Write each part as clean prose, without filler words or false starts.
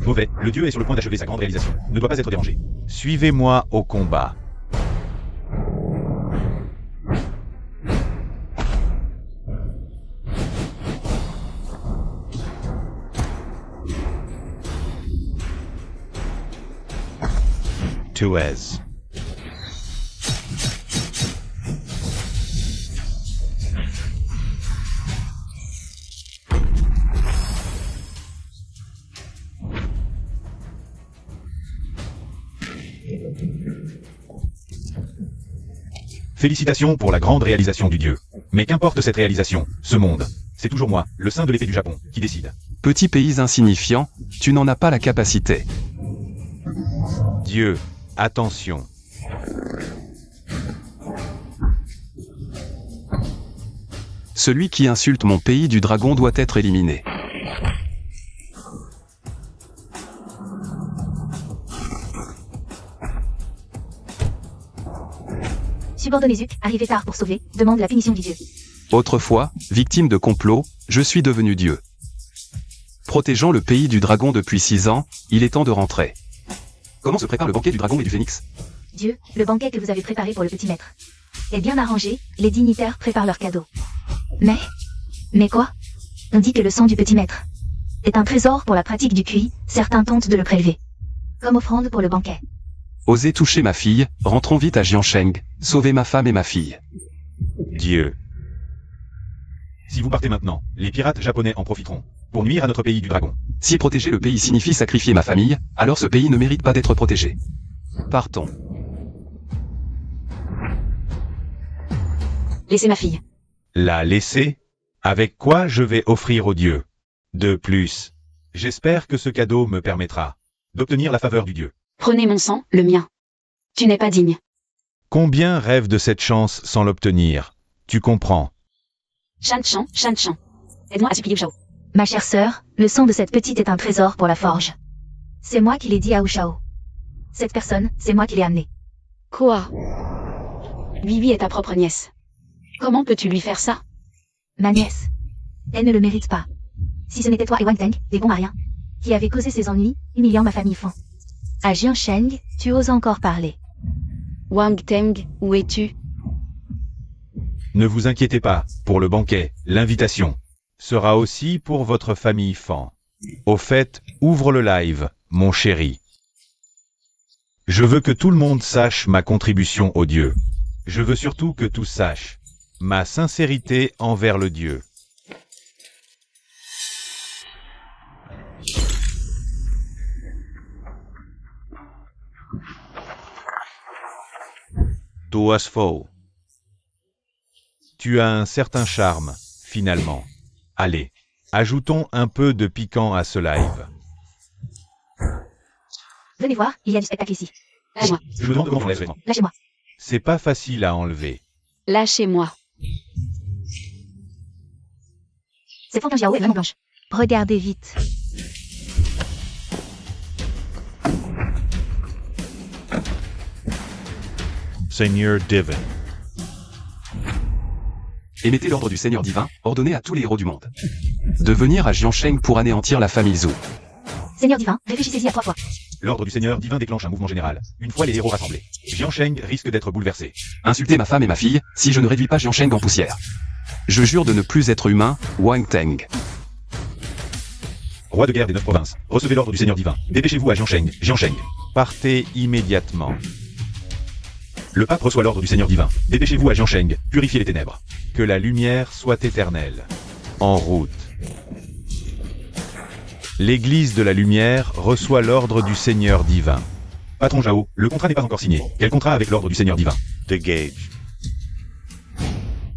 Mauvais, le dieu est sur le point d'achever sa grande réalisation, ne doit pas être dérangé. Suivez-moi au combat. Tuez. Félicitations pour la grande réalisation du dieu. Mais qu'importe cette réalisation, ce monde, c'est toujours moi, le saint de l'épée du Japon, qui décide. Petit pays insignifiant, tu n'en as pas la capacité. Dieu, attention. Celui qui insulte mon pays du dragon doit être éliminé. Subordonné arrivé tard pour sauver, demande la punition du dieu. Autrefois, victime de complot, je suis devenu Dieu. Protégeant le pays du dragon depuis 6 ans, il est temps de rentrer. Comment se prépare le banquet du dragon et du phénix? Dieu, le banquet que vous avez préparé pour le petit maître est bien arrangé, les dignitaires préparent leurs cadeaux. Mais quoi? On dit que le sang du petit maître est un trésor pour la pratique du QI, certains tentent de le prélever. Comme offrande pour le banquet. Osez toucher ma fille, rentrons vite à Jiansheng, sauvez ma femme et ma fille. Dieu. Si vous partez maintenant, les pirates japonais en profiteront, pour nuire à notre pays du dragon. Si protéger le pays signifie sacrifier ma famille, alors ce pays ne mérite pas d'être protégé. Partons. Laissez ma fille. La laisser? Avec quoi je vais offrir au dieu? De plus, j'espère que ce cadeau me permettra d'obtenir la faveur du dieu. Prenez mon sang, le mien. Tu n'es pas digne. Combien rêvent de cette chance sans l'obtenir? Tu comprends? Shan Chan. Aide-moi à supplier Shao. Ma chère sœur, le sang de cette petite est un trésor pour la forge. C'est moi qui l'ai dit à Shao. Cette personne, c'est moi qui l'ai amenée. Quoi? Vivi est ta propre nièce. Comment peux-tu lui faire ça? Ma nièce. Elle ne le mérite pas. Si ce n'était toi et Wang Teng, des bons mariens, qui avaient causé ces ennuis, humiliant ma famille fond. À Jiansheng, tu oses encore parler. Wang Teng, où es-tu? Ne vous inquiétez pas, pour le banquet, l'invitation sera aussi pour votre famille Fan. Au fait, ouvre le live, mon chéri. Je veux que tout le monde sache ma contribution au dieu. Je veux surtout que tous sachent ma sincérité envers le dieu. Toas Fo. Tu as un certain charme, finalement. Allez, ajoutons un peu de piquant à ce live. Venez voir, il y a du spectacle ici. Lâchez-moi. Je me demande comment on lève. Lâchez-moi. C'est pas facile à enlever. Lâchez-moi. Cette Fang Jiao est vraiment blanche. Regardez vite. Seigneur Divin. Émettez l'ordre du Seigneur divin, ordonné à tous les héros du monde. De venir à Jiansheng pour anéantir la famille Zhou. Seigneur divin, réfléchissez-y à 3 fois. L'ordre du Seigneur divin déclenche un mouvement général. Une fois les héros rassemblés, Jiansheng risque d'être bouleversé. Insulter ma femme et ma fille, si je ne réduis pas Jiansheng en poussière. Je jure de ne plus être humain, Wang Teng. Roi de guerre des 9 provinces, recevez l'ordre du Seigneur divin. Dépêchez-vous à Jiansheng. Partez immédiatement. Le pape reçoit l'ordre du Seigneur divin. Dépêchez-vous à Jiansheng, purifiez les ténèbres. Que la lumière soit éternelle. En route. L'Église de la Lumière reçoit l'ordre du Seigneur divin. Patron Zhao, le contrat n'est pas encore signé. Quel contrat avec l'ordre du Seigneur divin? Dégage.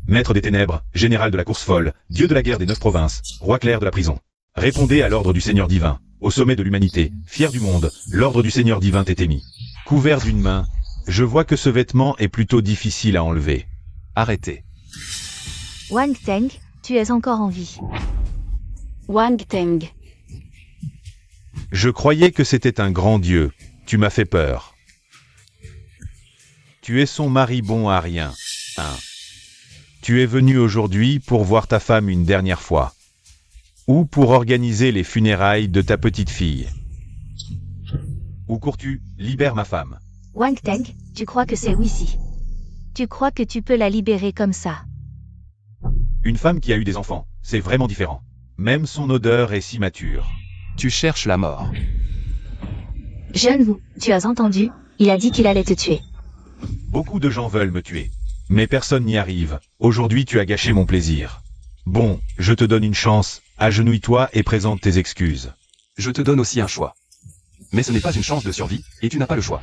Maître des ténèbres, général de la course folle, dieu de la guerre des 9 provinces, roi clair de la prison. Répondez à l'ordre du Seigneur divin. Au sommet de l'humanité, fier du monde, l'ordre du Seigneur divin t'est émis. Couvert d'une main, je vois que ce vêtement est plutôt difficile à enlever. Arrêtez. Wang Teng, tu es encore en vie. Wang Teng. Je croyais que c'était un grand dieu. Tu m'as fait peur. Tu es son mari bon à rien. Tu es venu aujourd'hui pour voir ta femme une dernière fois. Ou pour organiser les funérailles de ta petite fille. Où cours-tu? Libère ma femme. Wang Teng, tu crois que c'est Wisi? Tu crois que tu peux la libérer comme ça? Une femme qui a eu des enfants, c'est vraiment différent. Même son odeur est si mature. Tu cherches la mort. Jeune Wu, tu as entendu? Il a dit qu'il allait te tuer. Beaucoup de gens veulent me tuer. Mais personne n'y arrive. Aujourd'hui tu as gâché mon plaisir. Bon, je te donne une chance, agenouille-toi et présente tes excuses. Je te donne aussi un choix. Mais ce n'est pas une chance de survie, et tu n'as pas le choix.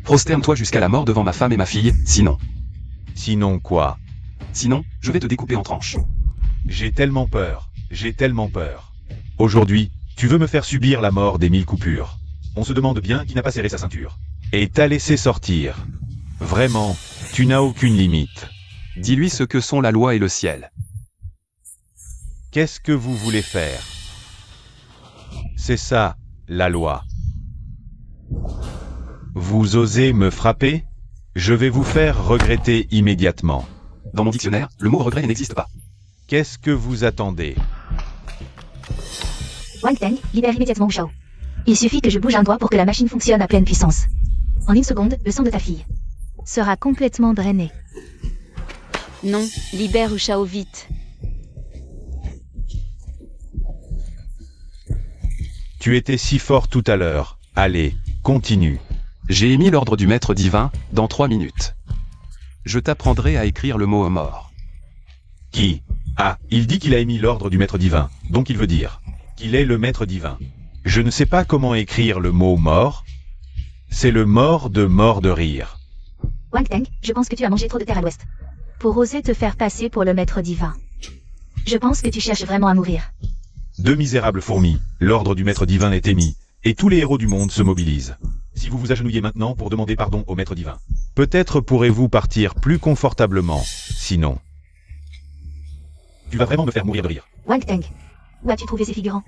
Prosterne-toi jusqu'à la mort devant ma femme et ma fille, sinon. Sinon quoi? Sinon, je vais te découper en tranches. J'ai tellement peur, j'ai tellement peur. Aujourd'hui, tu veux me faire subir la mort des 1000 coupures. On se demande bien qui n'a pas serré sa ceinture. Et t'a laissé sortir. Vraiment, tu n'as aucune limite. Dis-lui ce que sont la loi et le ciel. Qu'est-ce que vous voulez faire? C'est ça, la loi. Vous osez me frapper? Je vais vous faire regretter immédiatement. Dans mon dictionnaire, le mot regret n'existe pas. Qu'est-ce que vous attendez? Wang Teng, libère immédiatement Wu Shao. Il suffit que je bouge un doigt pour que la machine fonctionne à pleine puissance. En une seconde, le sang de ta fille sera complètement drainé. Non, libère Wu Shao vite. Tu étais si fort tout à l'heure. Allez, continue. J'ai émis l'ordre du maître divin, dans 3 minutes. Je t'apprendrai à écrire le mot mort. Qui? Ah, il dit qu'il a émis l'ordre du maître divin, donc il veut dire qu'il est le maître divin. Je ne sais pas comment écrire le mot mort. C'est le mort de rire. Wang Teng, je pense que tu as mangé trop de terre à l'ouest pour oser te faire passer pour le maître divin. Je pense que tu cherches vraiment à mourir. Deux misérables fourmis, l'ordre du maître divin est émis, et tous les héros du monde se mobilisent. Si vous vous agenouillez maintenant pour demander pardon au maître divin, peut-être pourrez-vous partir plus confortablement, sinon. Tu vas vraiment me faire mourir de rire. Wang Teng, où as-tu trouvé ces figurants?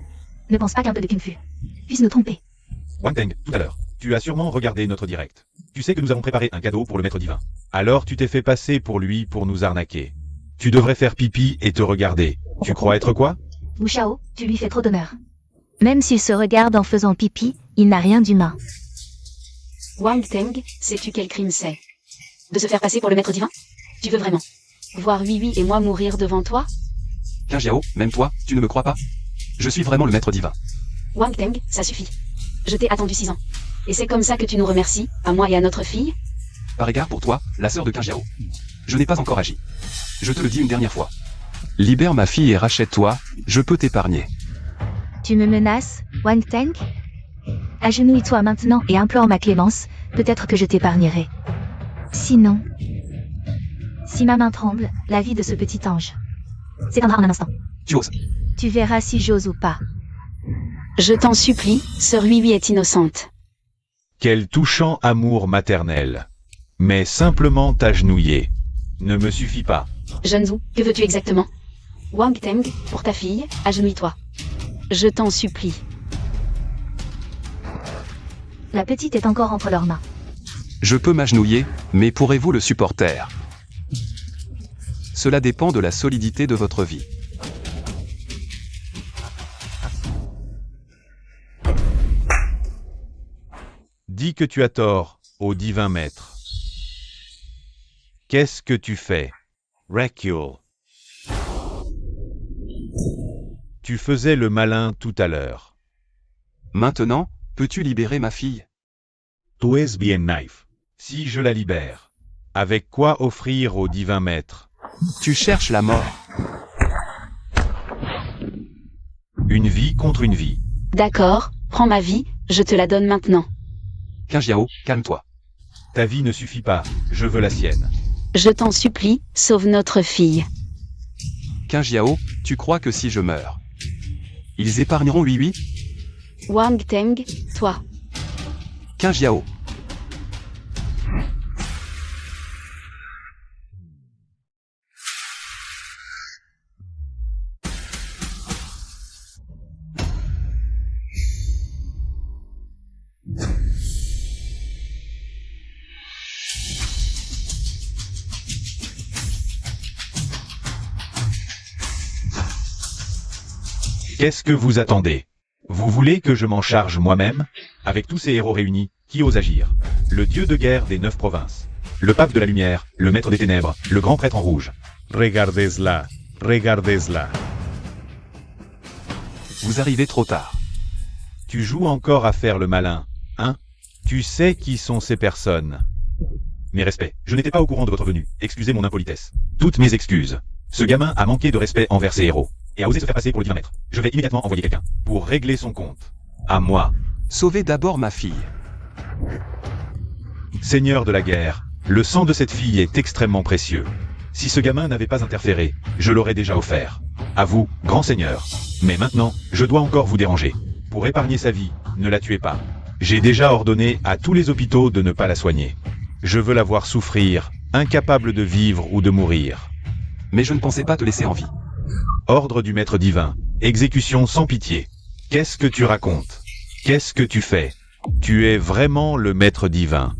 Ne pense pas qu'un peu de kung fu puisse nous tromper. Wang Teng, tout à l'heure, tu as sûrement regardé notre direct. Tu sais que nous avons préparé un cadeau pour le maître divin. Alors tu t'es fait passer pour lui pour nous arnaquer. Tu devrais faire pipi et te regarder. Tu crois être quoi? Wu Shao, tu lui fais trop d'honneur. Même s'il se regarde en faisant pipi, il n'a rien d'humain. Wang Teng, sais-tu quel crime c'est? De se faire passer pour le maître divin? Tu veux vraiment voir Oui et moi mourir devant toi? Qin Jiao, même toi, tu ne me crois pas? Je suis vraiment le maître divin. Wang Teng, ça suffit. Je t'ai attendu 6 ans. Et c'est comme ça que tu nous remercies, à moi et à notre fille? Par égard pour toi, la sœur de Qin Jiao. Je n'ai pas encore agi. Je te le dis une dernière fois. Libère ma fille et rachète-toi, je peux t'épargner. Tu me menaces, Wang Teng? Agenouille-toi maintenant et implore ma clémence, peut-être que je t'épargnerai. Sinon... Si ma main tremble, la vie de ce petit ange s'éteindra en un instant. Tu oses. Tu verras si j'ose ou pas. Je t'en supplie, sœur Oui est innocente. Quel touchant amour maternel. Mais simplement t'agenouiller ne me suffit pas. Jeune Zhu, que veux-tu exactement? Wang Teng, pour ta fille, agenouille-toi. Je t'en supplie. La petite est encore entre leurs mains. Je peux m'agenouiller, mais pourrez-vous le supporter? Cela dépend de la solidité de votre vie. Dis que tu as tort, ô divin maître. Qu'est-ce que tu fais? Recule. Tu faisais le malin tout à l'heure. Maintenant, peux-tu libérer ma fille? Tu es bien knife. Si je la libère, avec quoi offrir au divin maître? Tu cherches la mort. Une vie contre une vie. D'accord, prends ma vie, je te la donne maintenant. Qin Jiao, calme-toi. Ta vie ne suffit pas, je veux la sienne. Je t'en supplie, sauve notre fille. Qin Jiao, tu crois que si je meurs, ils épargneront Oui? Wang Teng, toi. Qin Jiao. Qu'est-ce que vous attendez? Vous voulez que je m'en charge moi-même? Avec tous ces héros réunis, qui ose agir? Le dieu de guerre des 9 provinces. Le pape de la lumière, le maître des ténèbres, le grand prêtre en rouge. Regardez-la, regardez-la. Vous arrivez trop tard. Tu joues encore à faire le malin, hein? Tu sais qui sont ces personnes? Mes respects, je n'étais pas au courant de votre venue, excusez mon impolitesse. Toutes mes excuses. Ce gamin a manqué de respect envers ses héros, et a osé se faire passer pour le divin maître. Je vais immédiatement envoyer quelqu'un, pour régler son compte. À moi. Sauvez d'abord ma fille. Seigneur de la guerre, le sang de cette fille est extrêmement précieux. Si ce gamin n'avait pas interféré, je l'aurais déjà offert. À vous, grand seigneur. Mais maintenant, je dois encore vous déranger. Pour épargner sa vie, ne la tuez pas. J'ai déjà ordonné à tous les hôpitaux de ne pas la soigner. Je veux la voir souffrir, incapable de vivre ou de mourir. Mais je ne pensais pas te laisser en vie. Ordre du maître divin. Exécution sans pitié. Qu'est-ce que tu racontes? Qu'est-ce que tu fais? Tu es vraiment le maître divin.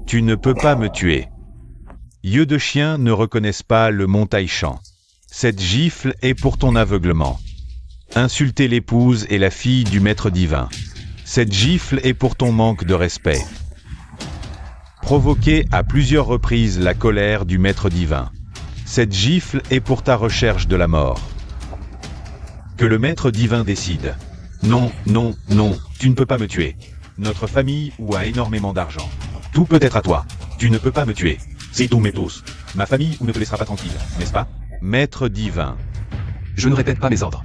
Tu ne peux pas me tuer. Yeux de chien ne reconnaissent pas le montaïchan. Cette gifle est pour ton aveuglement. Insulter l'épouse et la fille du maître divin. Cette gifle est pour ton manque de respect. Provoquer à plusieurs reprises la colère du maître divin. Cette gifle est pour ta recherche de la mort. Que le maître divin décide. Non, non, non, tu ne peux pas me tuer. Notre famille ou a énormément d'argent. Tout peut être à toi. Tu ne peux pas me tuer. C'est tout, tous. Ma famille ou ne te laissera pas tranquille, n'est-ce pas? Maître divin. Je ne répète pas mes ordres.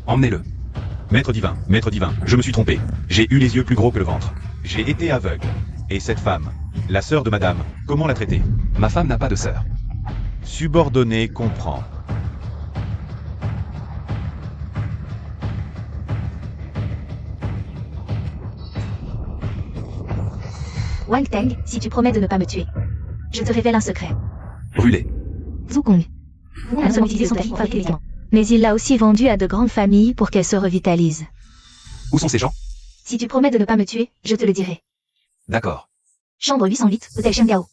Emmenez-le. Maître divin, je me suis trompé. J'ai eu les yeux plus gros que le ventre. J'ai été aveugle. Et cette femme, la sœur de madame, comment la traiter? Ma femme n'a pas de sœur. Subordonné comprend. Wang Teng, si tu promets de ne pas me tuer, je te révèle un secret. Brûlé. Zhukong a non seulement utilisé son tapis pour fabriquer des médicaments, mais il l'a aussi vendu à de grandes familles pour qu'elles se revitalisent. Où sont ces gens? Si tu promets de ne pas me tuer, je te le dirai. D'accord. Chambre 808, hôtel Shengao.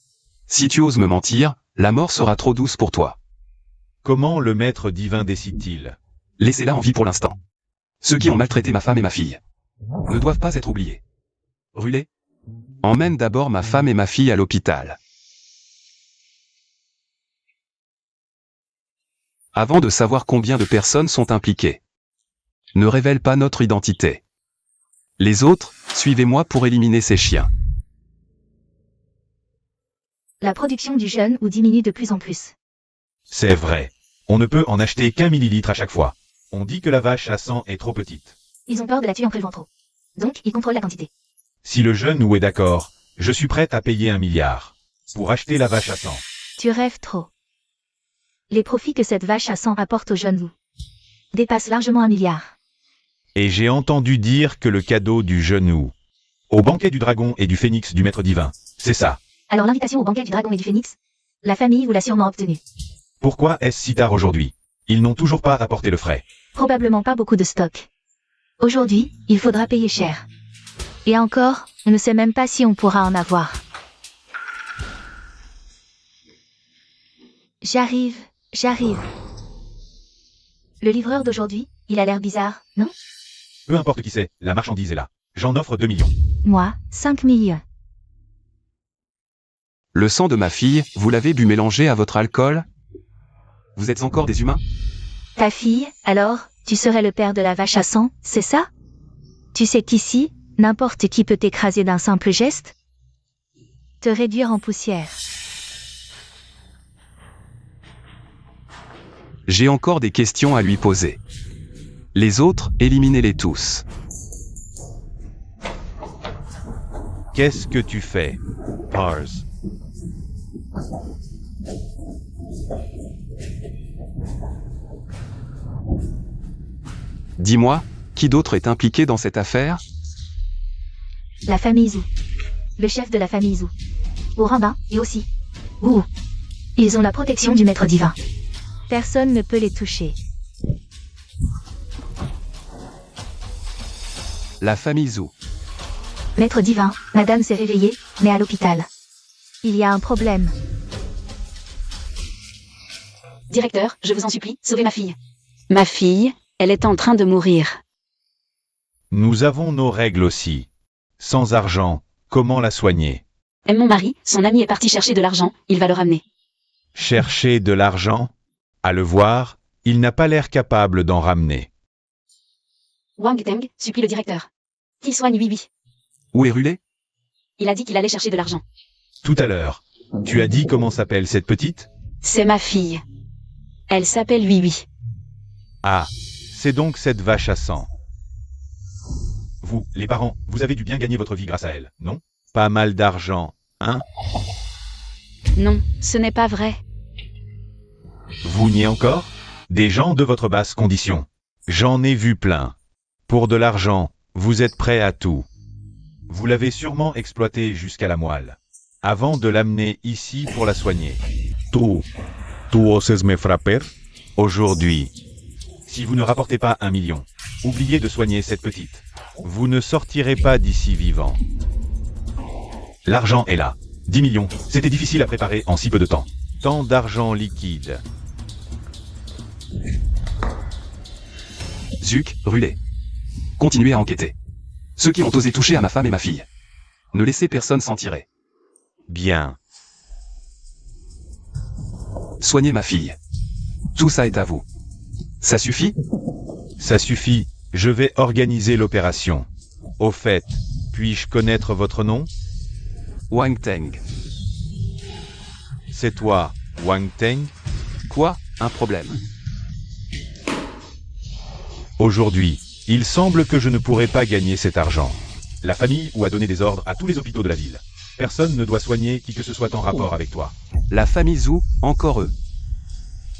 Si tu oses me mentir, la mort sera trop douce pour toi. Comment le maître divin décide-t-il? Laissez-la en vie pour l'instant. Ceux qui ont maltraité ma femme et ma fille ne doivent pas être oubliés. Brûlé? Emmène d'abord ma femme et ma fille à l'hôpital. Avant de savoir combien de personnes sont impliquées. Ne révèle pas notre identité. Les autres, suivez-moi pour éliminer ces chiens. La production du jeune ou diminue de plus en plus. C'est vrai. On ne peut en acheter qu'1 millilitre à chaque fois. On dit que la vache à sang est trop petite. Ils ont peur de la tuer en prélevant trop. Donc, ils contrôlent la quantité. Si le jeune ou est d'accord, je suis prête à payer 1 milliard. Pour acheter la vache à sang. Tu rêves trop. Les profits que cette vache à sang apporte aux jeunes loups dépassent largement 1 milliard. Et j'ai entendu dire que le cadeau du genou. Au banquet du dragon et du phénix du maître divin. C'est ça. Alors l'invitation au banquet du dragon et du phénix, la famille vous l'a sûrement obtenue. Pourquoi est-ce si tard aujourd'hui? Ils n'ont toujours pas apporté le frais. Probablement pas beaucoup de stock. Aujourd'hui, il faudra payer cher. Et encore, on ne sait même pas si on pourra en avoir. J'arrive. Le livreur d'aujourd'hui, il a l'air bizarre, non? Peu importe qui c'est, la marchandise est là. J'en offre 2 millions. Moi, 5 millions. Le sang de ma fille, vous l'avez bu mélanger à votre alcool? Vous êtes encore des humains? Ta fille, alors, tu serais le père de la vache à sang, c'est ça? Tu sais qu'ici, n'importe qui peut t'écraser d'un simple geste? Te réduire en poussière. J'ai encore des questions à lui poser. Les autres, éliminez-les tous. Qu'est-ce que tu fais, Pars? Dis-moi, qui d'autre est impliqué dans cette affaire? La famille Zhou. Le chef de la famille Zhou. Oranba, et aussi. Ouh. Ils ont la protection du maître divin. Personne ne peut les toucher. La famille Zhou. Maître divin, madame s'est réveillée, mais à l'hôpital. Il y a un problème. Directeur, je vous en supplie, sauvez ma fille. Ma fille, elle est en train de mourir. Nous avons nos règles aussi. Sans argent, comment la soigner? Aime mon mari, son ami est parti chercher de l'argent, il va le ramener. Chercher de l'argent? À le voir, il n'a pas l'air capable d'en ramener. Wang Teng, supplie le directeur. Qu'il soigne Oui. Où est Rulé? Il a dit qu'il allait chercher de l'argent. Tout à l'heure. Tu as dit comment s'appelle cette petite? C'est ma fille. Elle s'appelle Oui. Ah, c'est donc cette vache à sang. Vous, les parents, vous avez dû bien gagner votre vie grâce à elle, non? Pas mal d'argent, hein? Non, ce n'est pas vrai. Vous niez encore? Des gens de votre basse condition. J'en ai vu plein. Pour de l'argent, vous êtes prêt à tout. Vous l'avez sûrement exploitée jusqu'à la moelle, avant de l'amener ici pour la soigner. ¿Tú oses me frapper? Aujourd'hui, si vous ne rapportez pas 1 million, oubliez de soigner cette petite. Vous ne sortirez pas d'ici vivant. L'argent est là. 10 millions, c'était difficile à préparer en si peu de temps. Tant d'argent liquide. Zuc, Rulé. Continuez à enquêter. Ceux qui ont osé toucher à ma femme et ma fille. Ne laissez personne s'en tirer. Bien. Soignez ma fille. Tout ça est à vous. Ça suffit? Ça suffit, je vais organiser l'opération. Au fait, puis-je connaître votre nom? Wang Teng. C'est toi, Wang Teng? Quoi? Un problème. Aujourd'hui, il semble que je ne pourrai pas gagner cet argent. La famille ou a donné des ordres à tous les hôpitaux de la ville. Personne ne doit soigner qui que ce soit en rapport avec toi. La famille Zhou, encore eux.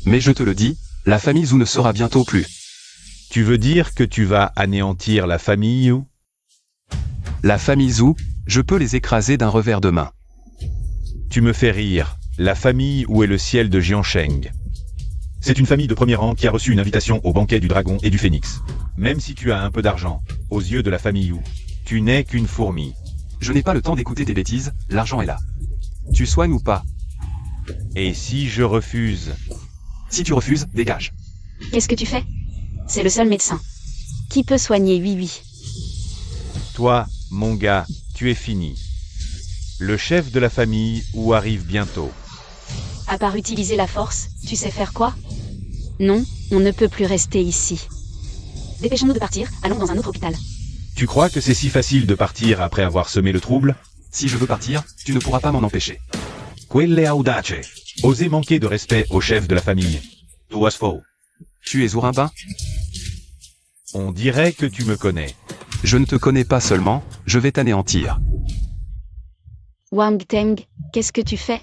Mais je te le dis, la famille Zhou ne sera bientôt plus. Tu veux dire que tu vas anéantir la famille ou? La famille Zhou, je peux les écraser d'un revers de main. Tu me fais rire. La famille où est le ciel de Jiansheng. C'est une famille de premier rang qui a reçu une invitation au banquet du dragon et du phénix. Même si tu as un peu d'argent, aux yeux de la famille où, tu n'es qu'une fourmi. Je n'ai pas le temps d'écouter tes bêtises, l'argent est là. Tu soignes ou pas? Et si je refuse? Si tu refuses, dégage. Qu'est-ce que tu fais? C'est le seul médecin. Qui peut soigner Oui. Toi, mon gars, tu es fini. Le chef de la famille où arrive bientôt. À part utiliser la force, tu sais faire quoi? Non, on ne peut plus rester ici. Dépêchons-nous de partir, allons dans un autre hôpital. Tu crois que c'est si facile de partir après avoir semé le trouble? Si je veux partir, tu ne pourras pas m'en empêcher. Quelle audace! Oser manquer de respect au chef de la famille. Tu es faux. Tu es Zourinbin? On dirait que tu me connais. Je ne te connais pas seulement, je vais t'anéantir. Wang Teng, qu'est-ce que tu fais?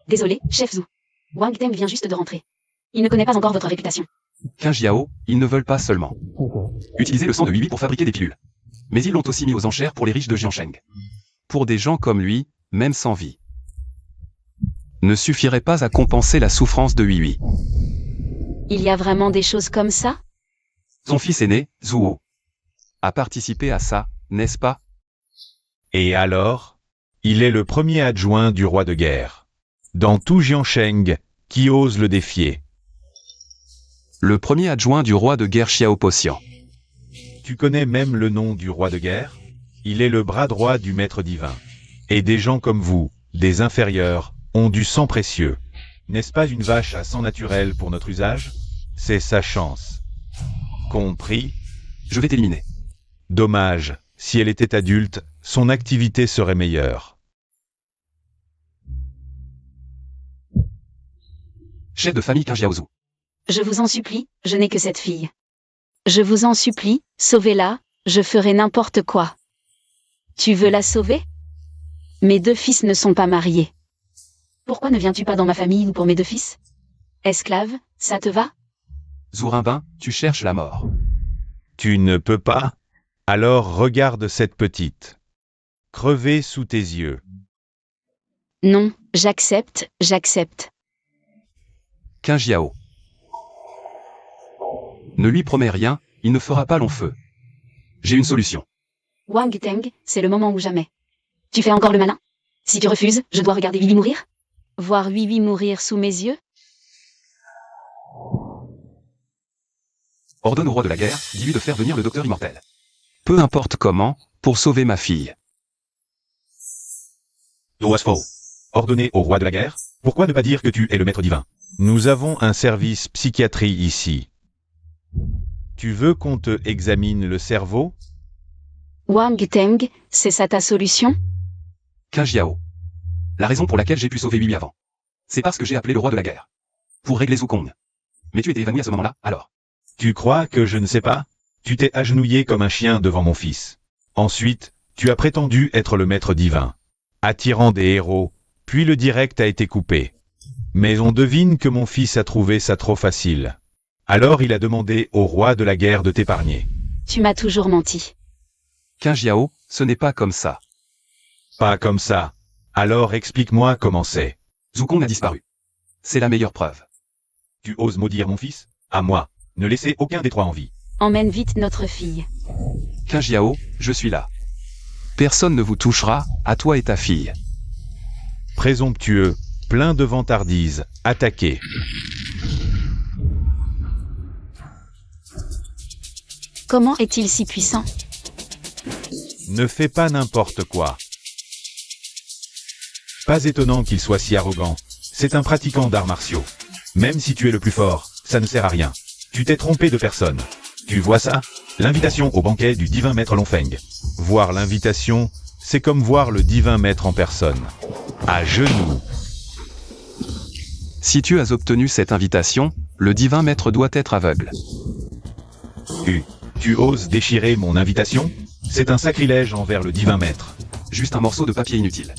Désolé, chef Zhou. Wang Teng vient juste de rentrer. Il ne connaît pas encore votre réputation. Qu'un Jiao, ils ne veulent pas seulement utiliser le sang de Oui pour fabriquer des pilules. Mais ils l'ont aussi mis aux enchères pour les riches de Jiansheng. Pour des gens comme lui, même sans vie, ne suffirait pas à compenser la souffrance de Oui. Il y a vraiment des choses comme ça? Son fils aîné, Zhuo, a participé à ça, n'est-ce pas? Et alors? Il est le premier adjoint du roi de guerre. Dans tout Jiansheng, qui ose le défier? Le premier adjoint du roi de guerre Xiao Posian. Tu connais même le nom du roi de guerre? Il est le bras droit du maître divin. Et des gens comme vous, des inférieurs, ont du sang précieux. N'est-ce pas une vache à sang naturel pour notre usage? C'est sa chance. Compris? Je vais t'éliminer. Dommage, si elle était adulte, son activité serait meilleure. Chef de famille Qin Jiaozhou. Je vous en supplie, je n'ai que cette fille. Je vous en supplie, sauvez-la, je ferai n'importe quoi. Tu veux la sauver? Mes 2 fils ne sont pas mariés. Pourquoi ne viens-tu pas dans ma famille ou pour mes 2 fils? Esclave, ça te va? Zourinbin, tu cherches la mort. Tu ne peux pas? Alors regarde cette petite. Crever sous tes yeux. Non, j'accepte, j'accepte. Qin Jiao. Ne lui promets rien, il ne fera pas long feu. J'ai une solution. Wang Teng, c'est le moment ou jamais. Tu fais encore le malin? Si tu refuses, je dois regarder Oui mourir? Voir Oui mourir sous mes yeux? Ordonne au roi de la guerre, dis-lui de faire venir le docteur immortel. Peu importe comment, pour sauver ma fille. Doasfo. Ordonné au roi de la guerre, pourquoi ne pas dire que tu es le maître divin? Nous avons un service psychiatrie ici. Tu veux qu'on te examine le cerveau? Wang Teng, c'est ça ta solution? Kajiao. La raison pour laquelle j'ai pu sauver Bibi avant. C'est parce que j'ai appelé le roi de la guerre. Pour régler Zukong. Mais tu étais évanoui à ce moment-là, alors. Tu crois que je ne sais pas? Tu t'es agenouillé comme un chien devant mon fils. Ensuite, tu as prétendu être le maître divin, attirant des héros, puis le direct a été coupé. Mais on devine que mon fils a trouvé ça trop facile. Alors il a demandé au roi de la guerre de t'épargner. Tu m'as toujours menti. Kajiao, ce n'est pas comme ça. Pas comme ça. Alors explique-moi comment c'est. Zukong a disparu. C'est la meilleure preuve. Tu oses maudire mon fils? À moi. Ne laissez aucun des trois en vie. Emmène vite notre fille. Kajiao, je suis là. Personne ne vous touchera, à toi et ta fille. Présomptueux, plein de vantardise, attaquez. Comment est-il si puissant? Ne fais pas n'importe quoi. Pas étonnant qu'il soit si arrogant. C'est un pratiquant d'arts martiaux. Même si tu es le plus fort, ça ne sert à rien. Tu t'es trompé de personne. Tu vois ça? L'invitation au banquet du divin maître Longfeng. Voir l'invitation, c'est comme voir le divin maître en personne. À genoux. Si tu as obtenu cette invitation, le divin maître doit être aveugle. Tu oses déchirer mon invitation? C'est un sacrilège envers le divin maître. Juste un morceau de papier inutile.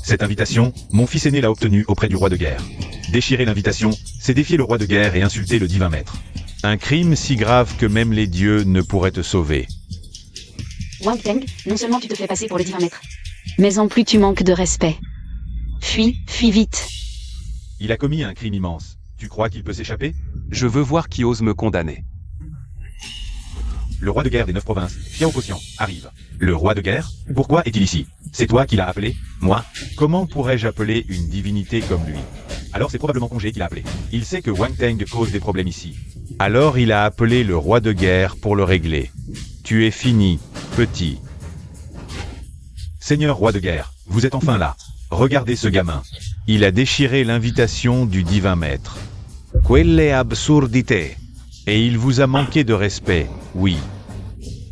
Cette invitation, mon fils aîné l'a obtenue auprès du roi de guerre. Déchirer l'invitation, c'est défier le roi de guerre et insulter le divin maître. Un crime si grave que même les dieux ne pourraient te sauver. Wang Teng, non seulement tu te fais passer pour le divin maître, mais en plus tu manques de respect. Fuis vite. Il a commis un crime immense. Tu crois qu'il peut s'échapper? Je veux voir qui ose me condamner. Le roi de guerre des 9 provinces, Xiao Quotient, arrive. Le roi de guerre? Pourquoi est-il ici? C'est toi qui l'as appelé? Moi? Comment pourrais-je appeler une divinité comme lui? Alors c'est probablement Congé qui l'a appelé. Il sait que Wang Teng cause des problèmes ici. Alors il a appelé le roi de guerre pour le régler. Tu es fini, petit. Seigneur roi de guerre, vous êtes enfin là. Regardez ce gamin. Il a déchiré l'invitation du divin maître. Quelle absurdité! Et il vous a manqué de respect, oui.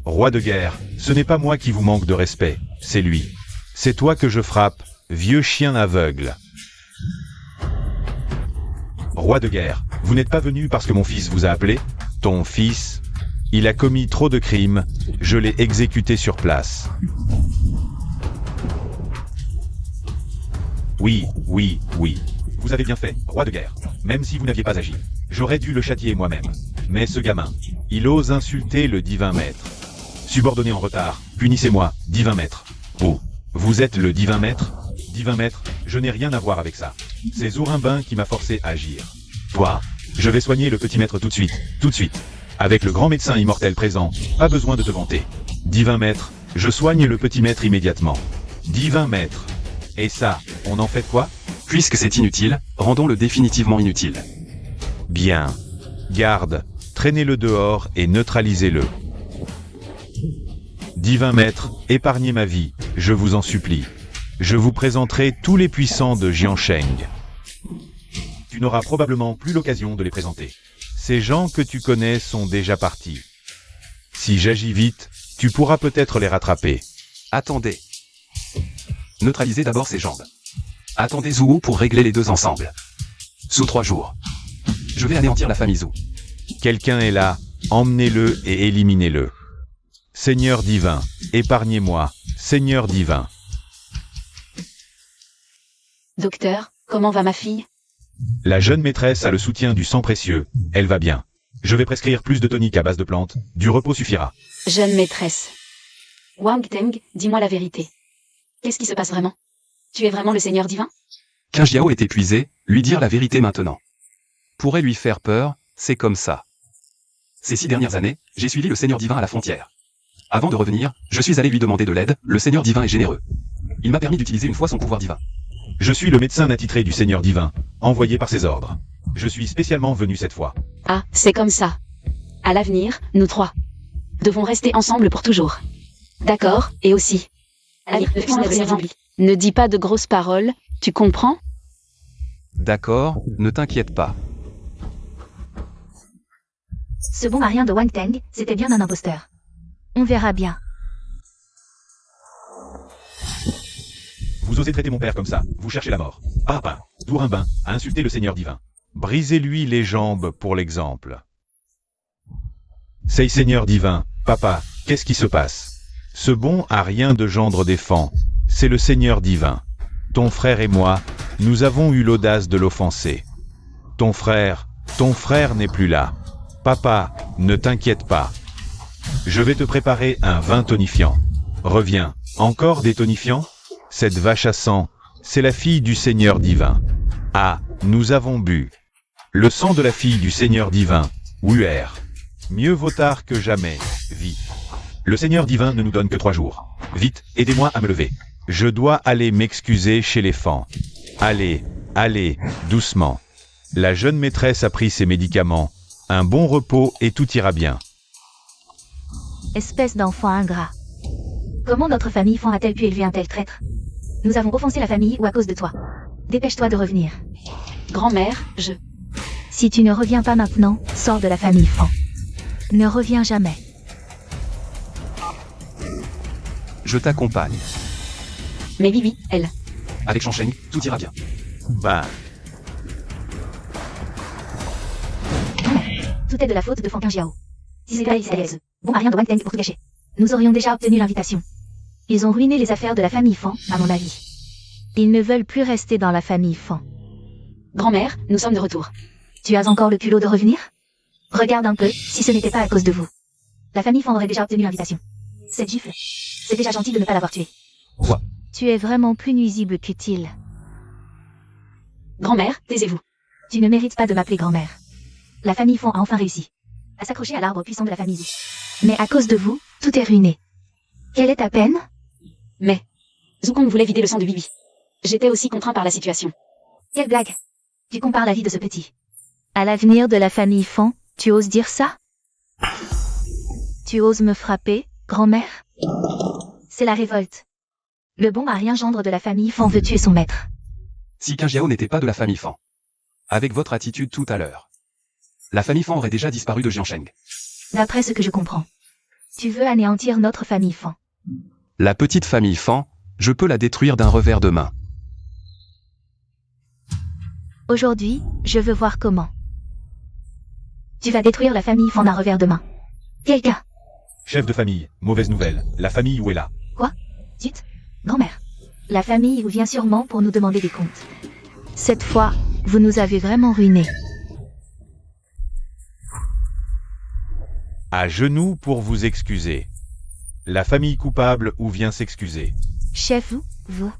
Roi de guerre, ce n'est pas moi qui vous manque de respect, c'est lui. C'est toi que je frappe, vieux chien aveugle. Roi de guerre, vous n'êtes pas venu parce que mon fils vous a appelé? Ton fils? Il a commis trop de crimes, je l'ai exécuté sur place. Oui. Vous avez bien fait, roi de guerre, même si vous n'aviez pas agi. J'aurais dû le châtier moi-même. Mais ce gamin, il ose insulter le divin maître. Subordonné en retard, punissez-moi, divin maître. Oh, vous êtes le divin maître? Divin maître, je n'ai rien à voir avec ça. C'est Zurimbin qui m'a forcé à agir. Toi, je vais soigner le petit maître tout de suite. Avec le grand médecin immortel présent, pas besoin de te vanter. Divin maître, je soigne le petit maître immédiatement. Divin maître. Et ça, on en fait quoi? Puisque c'est inutile, rendons-le définitivement inutile. Bien. Garde, traînez-le dehors et neutralisez-le. Divin maître, épargnez ma vie, je vous en supplie. Je vous présenterai tous les puissants de Jiansheng. Tu n'auras probablement plus l'occasion de les présenter. Ces gens que tu connais sont déjà partis. Si j'agis vite, tu pourras peut-être les rattraper. Attendez. Neutralisez d'abord ses jambes. Attendez Zhou pour régler les deux ensemble. Sous 3 jours. Je vais anéantir la famille Zhou. Quelqu'un est là, emmenez-le et éliminez-le. Seigneur divin, épargnez-moi, Seigneur divin. Docteur, comment va ma fille? La jeune maîtresse a le soutien du sang précieux, elle va bien. Je vais prescrire plus de tonique à base de plantes, du repos suffira. Jeune maîtresse. Wang Teng, dis-moi la vérité. Qu'est-ce qui se passe vraiment? Tu es vraiment le Seigneur divin? Kajiao est épuisé, lui dire la vérité maintenant. Pourrait lui faire peur, c'est comme ça. Ces 6 dernières années, j'ai suivi le Seigneur divin à la frontière. Avant de revenir, je suis allé lui demander de l'aide, le Seigneur divin est généreux. Il m'a permis d'utiliser une fois son pouvoir divin. Je suis le médecin attitré du Seigneur divin, envoyé par ses ordres. Je suis spécialement venu cette fois. Ah, c'est comme ça. À l'avenir, nous 3. devons rester ensemble pour toujours. D'accord, et aussi. Ne dis pas de grosses paroles, tu comprends? D'accord, ne t'inquiète pas. Ce bon marien de Wang Teng, c'était bien un imposteur. On verra bien. Vous osez traiter mon père comme ça, vous cherchez la mort. Papa, Dourinbin, a insulté le Seigneur divin. Brisez-lui les jambes pour l'exemple. C'est Seigneur divin, papa, qu'est-ce qui se passe? Ce bon a rien de gendre défend, c'est le Seigneur divin. Ton frère et moi, nous avons eu l'audace de l'offenser. Ton frère n'est plus là. Papa, ne t'inquiète pas. Je vais te préparer un vin tonifiant. Reviens, encore des tonifiants? Cette vache à sang, c'est la fille du Seigneur divin. Ah, nous avons bu. Le sang de la fille du Seigneur divin, Wuer. Mieux vaut tard que jamais, vite. Le Seigneur divin ne nous donne que 3 jours. Vite, aidez-moi à me lever. Je dois aller m'excuser chez les fans. Allez, doucement. La jeune maîtresse a pris ses médicaments. Un bon repos et tout ira bien. Espèce d'enfant ingrat. Comment notre famille Fan a-t-elle pu élever un tel traître? Nous avons offensé la famille ou à cause de toi. Dépêche-toi de revenir. Grand-mère, Si tu ne reviens pas maintenant, sors de la famille Fan. Ne reviens jamais. Je t'accompagne. Mais Bibi, elle. Avec Shang, tout ira bien. Bah, Tout est de la faute de Fan Qingjiao. Si c'est là, bon marien de Wang Teng pour tout gâcher. Nous aurions déjà obtenu l'invitation. Ils ont ruiné les affaires de la famille Fan, à mon avis. Ils ne veulent plus rester dans la famille Fan. Grand-mère, nous sommes de retour. Tu as encore le culot de revenir? Regarde un peu, si ce n'était pas à cause de vous. La famille Fan aurait déjà obtenu l'invitation. Cette gifle. C'est déjà gentil de ne pas l'avoir tué. Quoi? Tu es vraiment plus nuisible qu'utile. Grand-mère, taisez-vous. Tu ne mérites pas de m'appeler grand-mère. La famille Fan a enfin réussi à s'accrocher à l'arbre puissant de la famille Wu. Mais à cause de vous, tout est ruiné. Quelle est ta peine? Mais Zukong voulait vider le sang de Bibi. J'étais aussi contraint par la situation. Quelle blague! Tu compares la vie de ce petit à l'avenir de la famille Fan, tu oses dire ça? Tu oses me frapper, grand-mère? C'est la révolte. Le bon marien gendre de la famille Fan veut tuer son maître. Si Qingjiao n'était pas de la famille Fan. Avec votre attitude tout à l'heure. La famille Fan aurait déjà disparu de Jiansheng. D'après ce que je comprends, tu veux anéantir notre famille Fan. La petite famille Fan, je peux la détruire d'un revers de main. Aujourd'hui, je veux voir comment. Tu vas détruire la famille Fan d'un revers de main. Quelqu'un. chef de famille, mauvaise nouvelle, la famille où est là? Quoi? Dites, grand-mère. La famille vous vient sûrement pour nous demander des comptes. Cette fois, vous nous avez vraiment ruinés. À genoux pour vous excuser. La famille coupable où vient s'excuser. Chef, vous.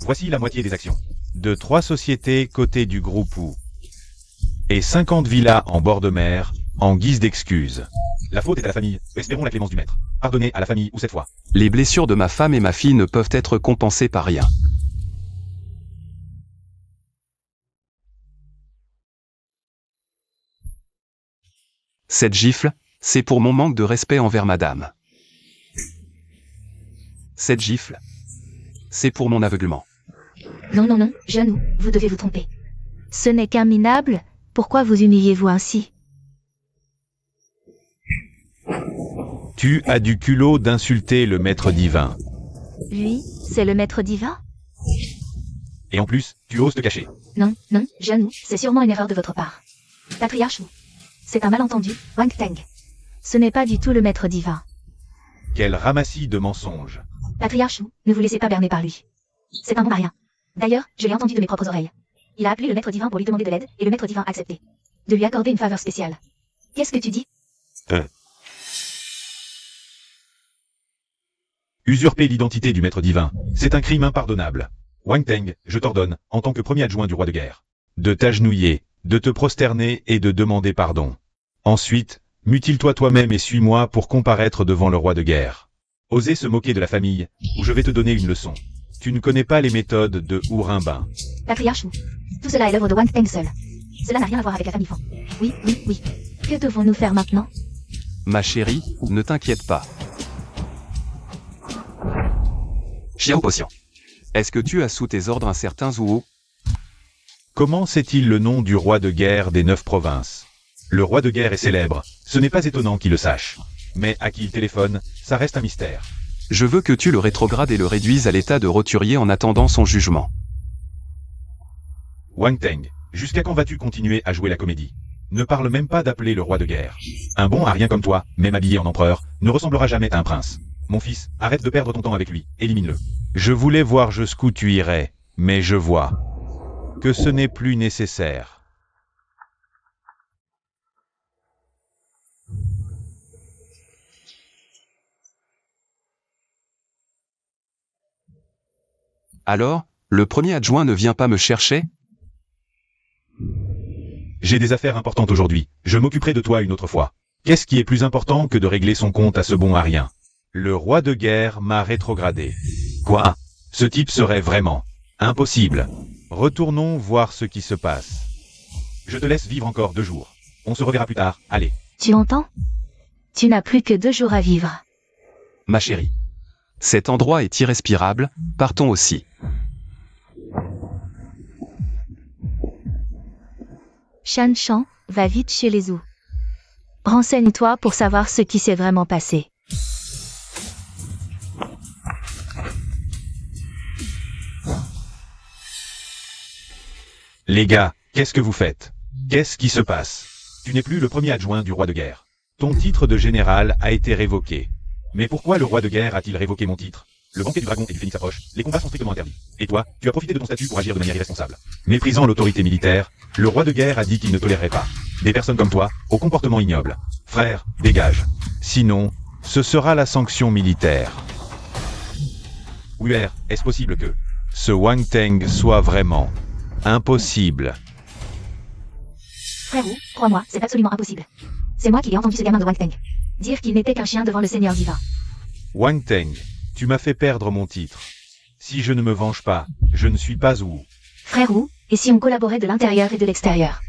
Voici la moitié des actions. De 3 sociétés cotées du groupe Wu. Et 50 villas en bord de mer, en guise d'excuse. La faute est à la famille, espérons la clémence du maître. Pardonnez à la famille ou cette fois. Les blessures de ma femme et ma fille ne peuvent être compensées par rien. Cette gifle, c'est pour mon manque de respect envers madame. Cette gifle, c'est pour mon aveuglement. Non, genou, vous devez vous tromper. Ce n'est qu'un minable, pourquoi vous humiliez-vous ainsi? Tu as du culot d'insulter le maître divin. Lui, c'est le maître divin? Et en plus, tu oses te cacher. Non, genou, c'est sûrement une erreur de votre part. Patriarche Wu. C'est un malentendu, Wang Teng. Ce n'est pas du tout le maître divin. Quel ramassis de mensonges. Patriarche Wu, ne vous laissez pas berner par lui. C'est un bon marien. D'ailleurs, je l'ai entendu de mes propres oreilles. Il a appelé le maître divin pour lui demander de l'aide, et le maître divin a accepté. De lui accorder une faveur spéciale. Qu'est-ce que tu dis? Usurper l'identité du maître divin, c'est un crime impardonnable. Wang Teng, je t'ordonne, en tant que premier adjoint du roi de guerre, de t'agenouiller, de te prosterner et de demander pardon. Ensuite, mutile-toi toi-même et suis-moi pour comparaître devant le roi de guerre. Osez se moquer de la famille, ou je vais te donner une leçon. Tu ne connais pas les méthodes de Dourinbin. Patriarche Wu. Tout cela est l'œuvre de Wang Teng seul. Cela n'a rien à voir avec la famille Fan. Oui, oui, oui. Que devons-nous faire maintenant? Ma chérie, ne t'inquiète pas. Xiao Potion. Est-ce que tu as sous tes ordres un certain Zhuo? Comment sait-il le nom du roi de guerre des 9 provinces? Le roi de guerre est célèbre, ce n'est pas étonnant qu'il le sache. Mais à qui il téléphone, ça reste un mystère. Je veux que tu le rétrogrades et le réduises à l'état de roturier en attendant son jugement. Wang Teng, jusqu'à quand vas-tu continuer à jouer la comédie? Ne parle même pas d'appeler le roi de guerre. Un bon à rien comme toi, même habillé en empereur, ne ressemblera jamais à un prince. Mon fils, arrête de perdre ton temps avec lui, élimine-le. Je voulais voir jusqu'où tu irais, mais je vois que ce n'est plus nécessaire. Alors, le premier adjoint ne vient pas me chercher? J'ai des affaires importantes aujourd'hui, je m'occuperai de toi une autre fois. Qu'est-ce qui est plus important que de régler son compte à ce bon à rien? Le roi de guerre m'a rétrogradé. Quoi? Ce type serait vraiment impossible. Retournons voir ce qui se passe. Je te laisse vivre encore 2 jours. On se reverra plus tard, allez. Tu entends? Tu n'as plus que 2 jours à vivre. Ma chérie. Cet endroit est irrespirable, partons aussi. Shan Shan, va vite chez les Zhou. Renseigne-toi pour savoir ce qui s'est vraiment passé. Les gars, qu'est-ce que vous faites? Qu'est-ce qui se passe? Tu n'es plus le premier adjoint du roi de guerre. Ton titre de général a été révoqué. Mais pourquoi le roi de guerre a-t-il révoqué mon titre? Le banquet du dragon et du phénix approche, les combats sont strictement interdits. Et toi, tu as profité de ton statut pour agir de manière irresponsable. Méprisant l'autorité militaire, le roi de guerre a dit qu'il ne tolérerait pas des personnes comme toi, au comportement ignoble. Frère, dégage. Sinon, ce sera la sanction militaire. Wuer, est-ce possible que ce Wang Teng soit vraiment impossible? Frère Wu, crois-moi, c'est absolument impossible. C'est moi qui ai entendu ce gamin de Wang Teng dire qu'il n'était qu'un chien devant le Seigneur divin. Wang Teng, tu m'as fait perdre mon titre. Si je ne me venge pas, je ne suis pas Wu. Frère Wu, et si on collaborait de l'intérieur et de l'extérieur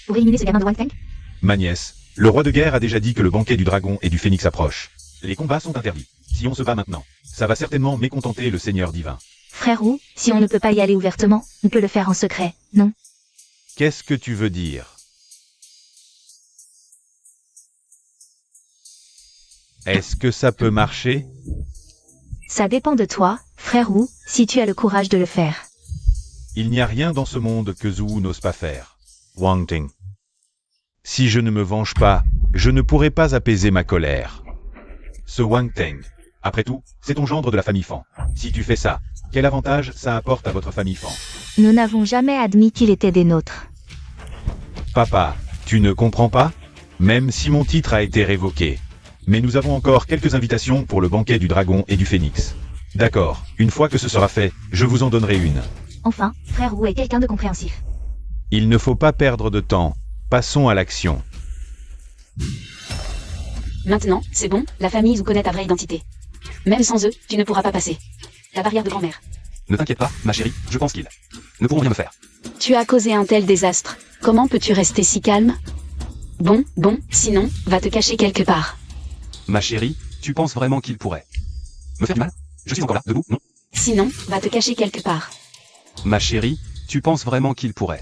pour éliminer ce gamin de Wang Teng? Ma nièce, le roi de guerre a déjà dit que le banquet du dragon et du phénix approche. Les combats sont interdits. Si on se bat maintenant, ça va certainement mécontenter le Seigneur divin. Frère Wu, si on ne peut pas y aller ouvertement, on peut le faire en secret, non? Qu'est-ce que tu veux dire? Est-ce que ça peut marcher? Ça dépend de toi, frère Wu, si tu as le courage de le faire. Il n'y a rien dans ce monde que Zhou n'ose pas faire. Wang Teng. Si je ne me venge pas, je ne pourrai pas apaiser ma colère. Ce Wang Teng. Après tout, c'est ton gendre de la famille Fan. Si tu fais ça, quel avantage ça apporte à votre famille Fan? Nous n'avons jamais admis qu'il était des nôtres. Papa, tu ne comprends pas? Même si mon titre a été révoqué. Mais nous avons encore quelques invitations pour le banquet du dragon et du phénix. D'accord, une fois que ce sera fait, je vous en donnerai une. Enfin, frère Wu est quelqu'un de compréhensif. Il ne faut pas perdre de temps. Passons à l'action. Maintenant, c'est bon, la famille Zhou connaît ta vraie identité. Même sans eux, tu ne pourras pas passer la barrière de grand-mère. Ne t'inquiète pas, ma chérie, je pense qu'ils ne pourront rien me faire. Tu as causé un tel désastre. Comment peux-tu rester si calme? Bon, sinon, va te cacher quelque part. Ma chérie, tu penses vraiment qu'ils pourraient me faire du mal? Je suis encore là, debout, non? Sinon, va te cacher quelque part. Ma chérie, tu penses vraiment qu'ils pourraient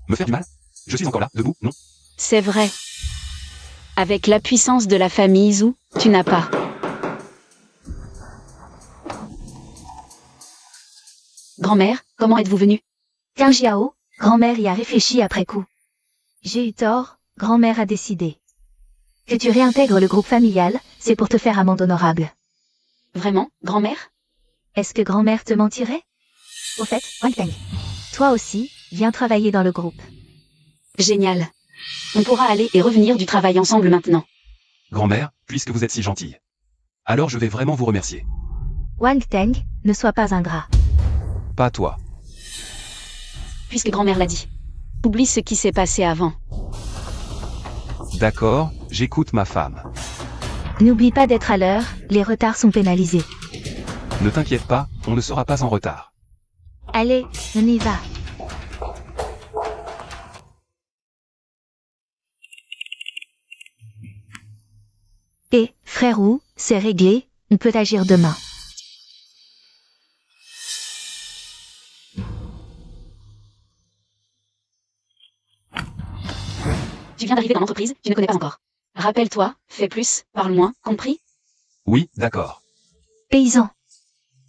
me faire du mal? Je suis encore là, debout, non? C'est vrai. Avec la puissance de la famille Zhou, tu n'as pas. Grand-mère, comment êtes-vous venue? Tiens Jiao, grand-mère y a réfléchi après coup. J'ai eu tort, grand-mère a décidé. Que tu réintègres le groupe familial, c'est pour te faire amende honorable. Vraiment, grand-mère? Est-ce que grand-mère te mentirait? Au fait, Wang Teng, toi aussi, viens travailler dans le groupe. Génial. On pourra aller et revenir du travail ensemble maintenant. Grand-mère, puisque vous êtes si gentille, alors je vais vraiment vous remercier. Wang Teng, ne sois pas ingrat. Pas toi. Puisque grand-mère l'a dit. Oublie ce qui s'est passé avant. D'accord, j'écoute ma femme. N'oublie pas d'être à l'heure, les retards sont pénalisés. Ne t'inquiète pas, on ne sera pas en retard. Allez, on y va. Et, frérot, c'est réglé, on peut agir demain. Tu viens d'arriver dans l'entreprise, tu ne connais pas encore. Rappelle-toi, fais plus, parle moins, compris? Oui, d'accord. Paysan.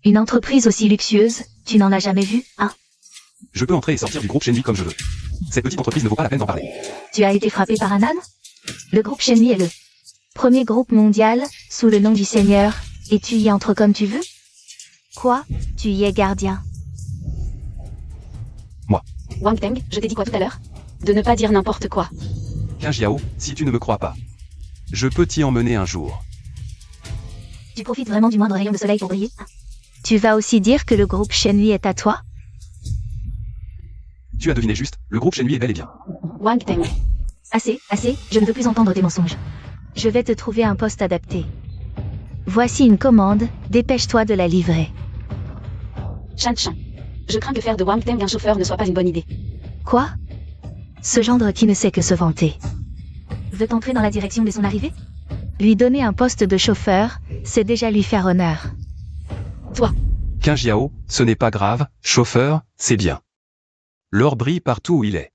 Une entreprise aussi luxueuse, tu n'en as jamais vu, hein? Je peux entrer et sortir du groupe Shenmue comme je veux. Cette petite entreprise ne vaut pas la peine d'en parler. Tu as été frappé par un âne? Le groupe Shenmue est le premier groupe mondial, sous le nom du Seigneur, et tu y entres comme tu veux? Quoi? Tu y es gardien. Wang Teng, je t'ai dit quoi tout à l'heure? De ne pas dire n'importe quoi. Qin, si tu ne me crois pas, je peux t'y emmener un jour. Tu profites vraiment du moindre rayon de soleil pour briller? Tu vas aussi dire que le groupe Shenmue est à toi? Tu as deviné juste, le groupe Shenmue est bel et bien. Wang Teng. Assez, je ne veux plus entendre tes mensonges. Je vais te trouver un poste adapté. Voici une commande, dépêche-toi de la livrer. Shan Chan. Je crains que faire de Wang Teng un chauffeur ne soit pas une bonne idée. Quoi? Ce gendre qui ne sait que se vanter. Veut entrer dans la direction de son arrivée? Lui donner un poste de chauffeur, c'est déjà lui faire honneur. Toi. Qin, ce n'est pas grave, chauffeur, c'est bien. L'or brille partout où il est.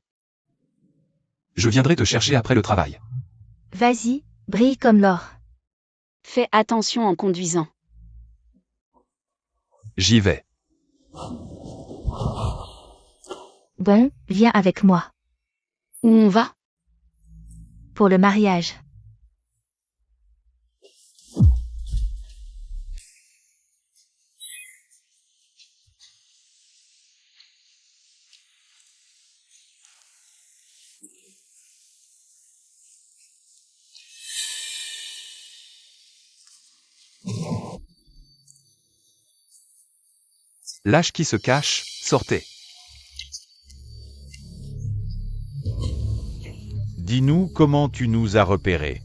Je viendrai te chercher après le travail. Vas-y, brille comme l'or. Fais attention en conduisant. J'y vais. Bon, viens avec moi. Où on va? Pour le mariage. Lâche qui se cache, sortez. Dis-nous comment tu nous as repérés.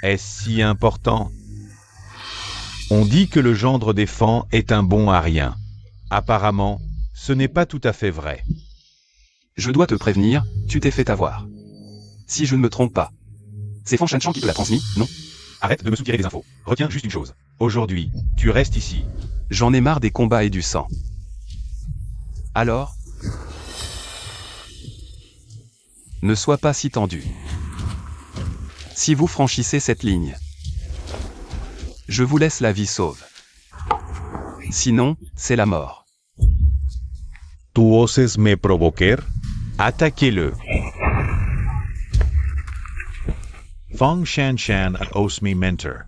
Est-ce si important? On dit que le gendre des Fan est un bon à rien. Apparemment, ce n'est pas tout à fait vrai. Je dois te prévenir, tu t'es fait avoir. Si je ne me trompe pas. C'est Fan Shanchan qui te l'a transmis, non? Arrête de me soutirer des infos. Retiens juste une chose. Aujourd'hui, tu restes ici. J'en ai marre des combats et du sang. Alors? Ne sois pas si tendu. Si vous franchissez cette ligne, je vous laisse la vie sauve. Sinon, c'est la mort. ¿Tu oses me provoquer? Attaquez-le. Fang Shanshan ose me mentor.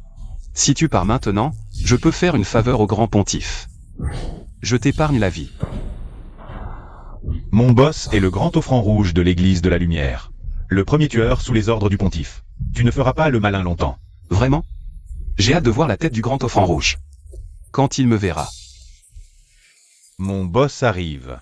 Si tu pars maintenant, je peux faire une faveur au grand pontife. Je t'épargne la vie. Mon boss est le grand offrant rouge de l'église de la lumière. Le premier tueur sous les ordres du pontife. Tu ne feras pas le malin longtemps. Vraiment? J'ai hâte de voir la tête du grand offrant rouge. Quand il me verra. Mon boss arrive.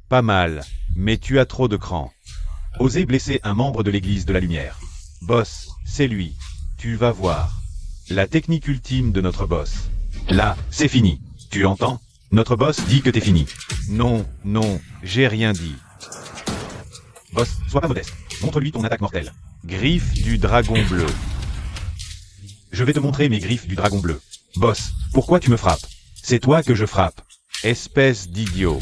Pas mal, mais tu as trop de cran. Oser blesser un membre de l'église de la lumière. Boss, c'est lui. Tu vas voir. La technique ultime de notre boss. Là, c'est fini. Tu entends? Notre boss dit que t'es fini. Non, j'ai rien dit. Boss, sois pas modeste. Montre-lui ton attaque mortelle. Griffe du dragon bleu. Je vais te montrer mes griffes du dragon bleu. Boss, pourquoi tu me frappes? C'est toi que je frappe. Espèce d'idiot.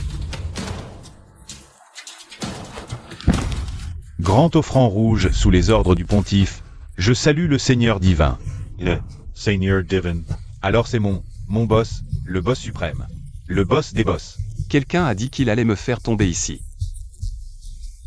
Grand offrant rouge sous les ordres du pontife, je salue le Seigneur divin. Le Seigneur divin. Alors c'est mon boss, le boss suprême. Le boss des boss. Quelqu'un a dit qu'il allait me faire tomber ici.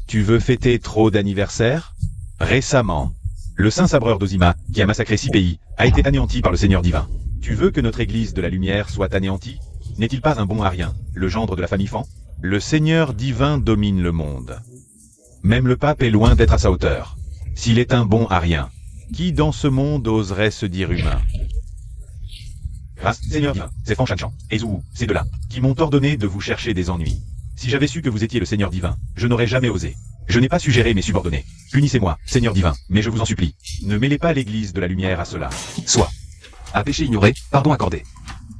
Tu veux fêter trop d'anniversaires? Récemment, le saint sabreur d'Ozima, qui a massacré 6 pays, a été anéanti par le Seigneur divin. Tu veux que notre église de la lumière soit anéantie? N'est-il pas un bon à rien, le gendre de la famille Fan? Le Seigneur divin domine le monde. Même le pape est loin d'être à sa hauteur. S'il est un bon à rien, qui dans ce monde oserait se dire humain? Grâce, Seigneur divin, c'est Fan Shanchan, et Zhou, ces deux-là, qui m'ont ordonné de vous chercher des ennuis. Si j'avais su que vous étiez le Seigneur divin, je n'aurais jamais osé. Je n'ai pas suggéré mes subordonnés. Punissez-moi, Seigneur divin, mais je vous en supplie. Ne mêlez pas l'église de la lumière à cela. Soit. À péché ignoré, pardon accordé.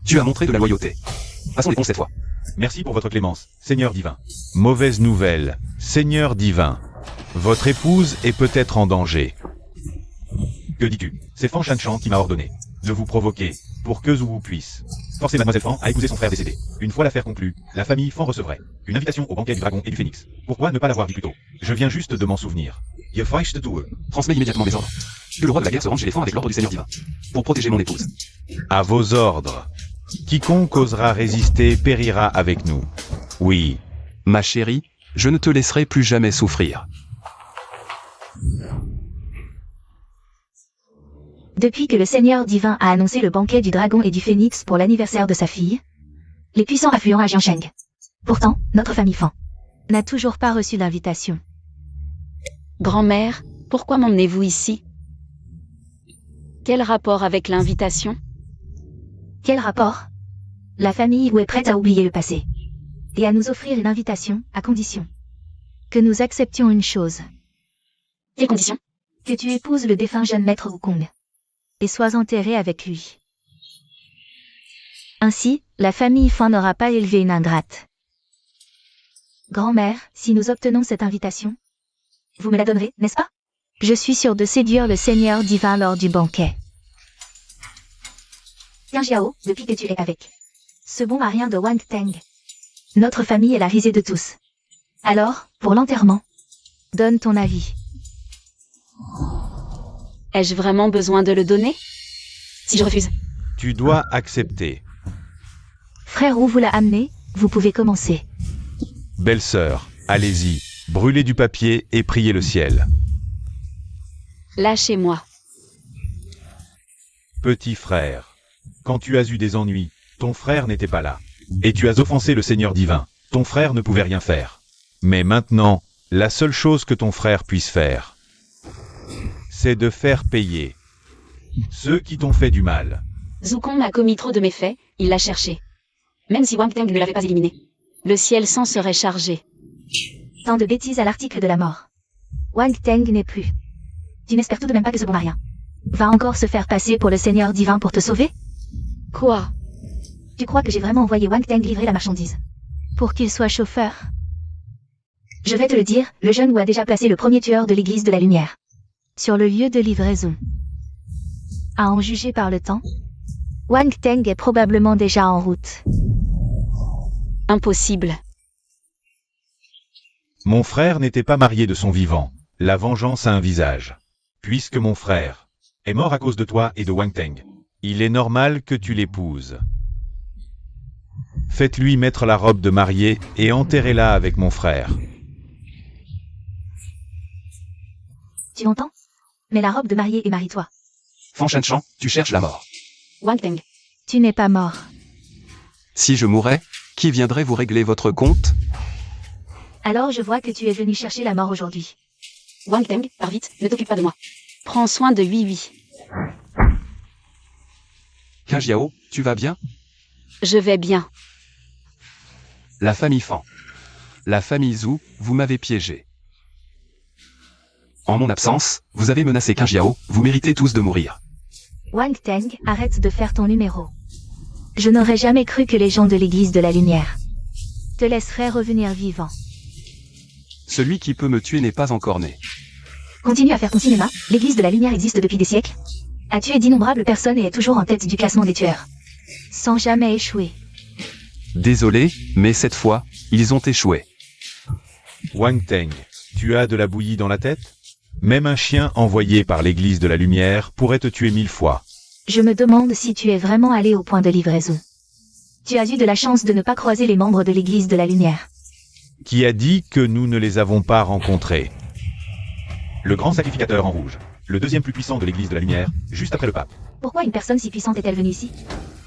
Tu as montré de la loyauté. Passons l'éponge cette fois. Merci pour votre clémence, Seigneur divin. Mauvaise nouvelle, Seigneur divin. Votre épouse est peut-être en danger. Que dis-tu? C'est Fan Shanshan qui m'a ordonné de vous provoquer, pour que Zhu puisse forcer Mademoiselle Fan à épouser son frère décédé. Une fois l'affaire conclue, la famille Fan recevrait une invitation au banquet du dragon et du phénix. Pourquoi ne pas l'avoir dit plus tôt? Je viens juste de m'en souvenir. Transmets immédiatement mes ordres. Que le roi de la guerre se rende chez les Fan avec l'ordre du Seigneur divin. Pour protéger mon épouse. À vos ordres. Quiconque osera résister périra avec nous. Oui. Ma chérie, je ne te laisserai plus jamais souffrir. Depuis que le Seigneur divin a annoncé le banquet du dragon et du phénix pour l'anniversaire de sa fille, les puissants affluents à Jiansheng. Pourtant, notre famille Fan n'a toujours pas reçu d'invitation. Grand-mère, pourquoi m'emmenez-vous ici? Quel rapport avec l'invitation? Quel rapport? La famille Wu est prête à oublier le passé et à nous offrir une invitation, à condition que nous acceptions une chose. Quelles conditions? Que tu épouses le défunt jeune maître Wukong et sois enterré avec lui. Ainsi, la famille Fan n'aura pas élevé une ingrate. Grand-mère, si nous obtenons cette invitation, vous me la donnerez, n'est-ce pas? Je suis sûre de séduire le Seigneur divin lors du banquet. Tiens Jiao, depuis que tu es avec ce bon marien de Wang Teng, notre famille est la risée de tous. Alors, pour l'enterrement, donne ton avis. Ai-je vraiment besoin de le donner? Si je refuse? Tu dois accepter. Frère Wu vous l'a amené, vous pouvez commencer. Belle-sœur, allez-y, brûlez du papier et priez le ciel. Lâchez-moi. Petit frère, quand tu as eu des ennuis, ton frère n'était pas là. Et tu as offensé le Seigneur divin, ton frère ne pouvait rien faire. Mais maintenant, la seule chose que ton frère puisse faire, c'est de faire payer ceux qui t'ont fait du mal. Wukong a commis trop de méfaits, il l'a cherché. Même si Wang Teng ne l'avait pas éliminé, le ciel s'en serait chargé. Tant de bêtises à l'article de la mort. Wang Teng n'est plus. Tu n'espères tout de même pas que ce bon marien va encore se faire passer pour le Seigneur divin pour te sauver? Quoi? Tu crois que j'ai vraiment envoyé Wang Teng livrer la marchandise pour qu'il soit chauffeur? Je vais te le dire, le jeune Wu a déjà placé le premier tueur de l'église de la lumière sur le lieu de livraison. À en juger par le temps, Wang Teng est probablement déjà en route. Impossible. Mon frère n'était pas marié de son vivant. La vengeance a un visage. Puisque mon frère est mort à cause de toi et de Wang Teng, il est normal que tu l'épouses. Faites-lui mettre la robe de mariée et enterrez-la avec mon frère. Tu entends? Mais la robe de mariée et marie-toi. Fan Shanshan, tu cherches la mort. Wang Teng. Tu n'es pas mort. Si je mourais, qui viendrait vous régler votre compte? Alors je vois que tu es venu chercher la mort aujourd'hui. Wang Teng, pars vite, ne t'occupe pas de moi. Prends soin de Hui. Jiao, tu vas bien? Je vais bien. La famille Fan. La famille Zhu, vous m'avez piégé. En mon absence, vous avez menacé Jiao, vous méritez tous de mourir. Wang Teng, arrête de faire ton numéro. Je n'aurais jamais cru que les gens de l'église de la lumière te laisseraient revenir vivant. Celui qui peut me tuer n'est pas encore né. Continue à faire ton cinéma, l'église de la lumière existe depuis des siècles. A tué d'innombrables personnes et est toujours en tête du classement des tueurs. Sans jamais échouer. Désolé, mais cette fois, ils ont échoué. Wang Teng, tu as de la bouillie dans la tête? Même un chien envoyé par l'église de la lumière pourrait te tuer 1000 fois. Je me demande si tu es vraiment allé au point de livraison. Tu as eu de la chance de ne pas croiser les membres de l'église de la lumière. Qui a dit que nous ne les avons pas rencontrés? Le grand sacrificateur en rouge, le deuxième plus puissant de l'église de la lumière, juste après le pape. Pourquoi une personne si puissante est-elle venue ici?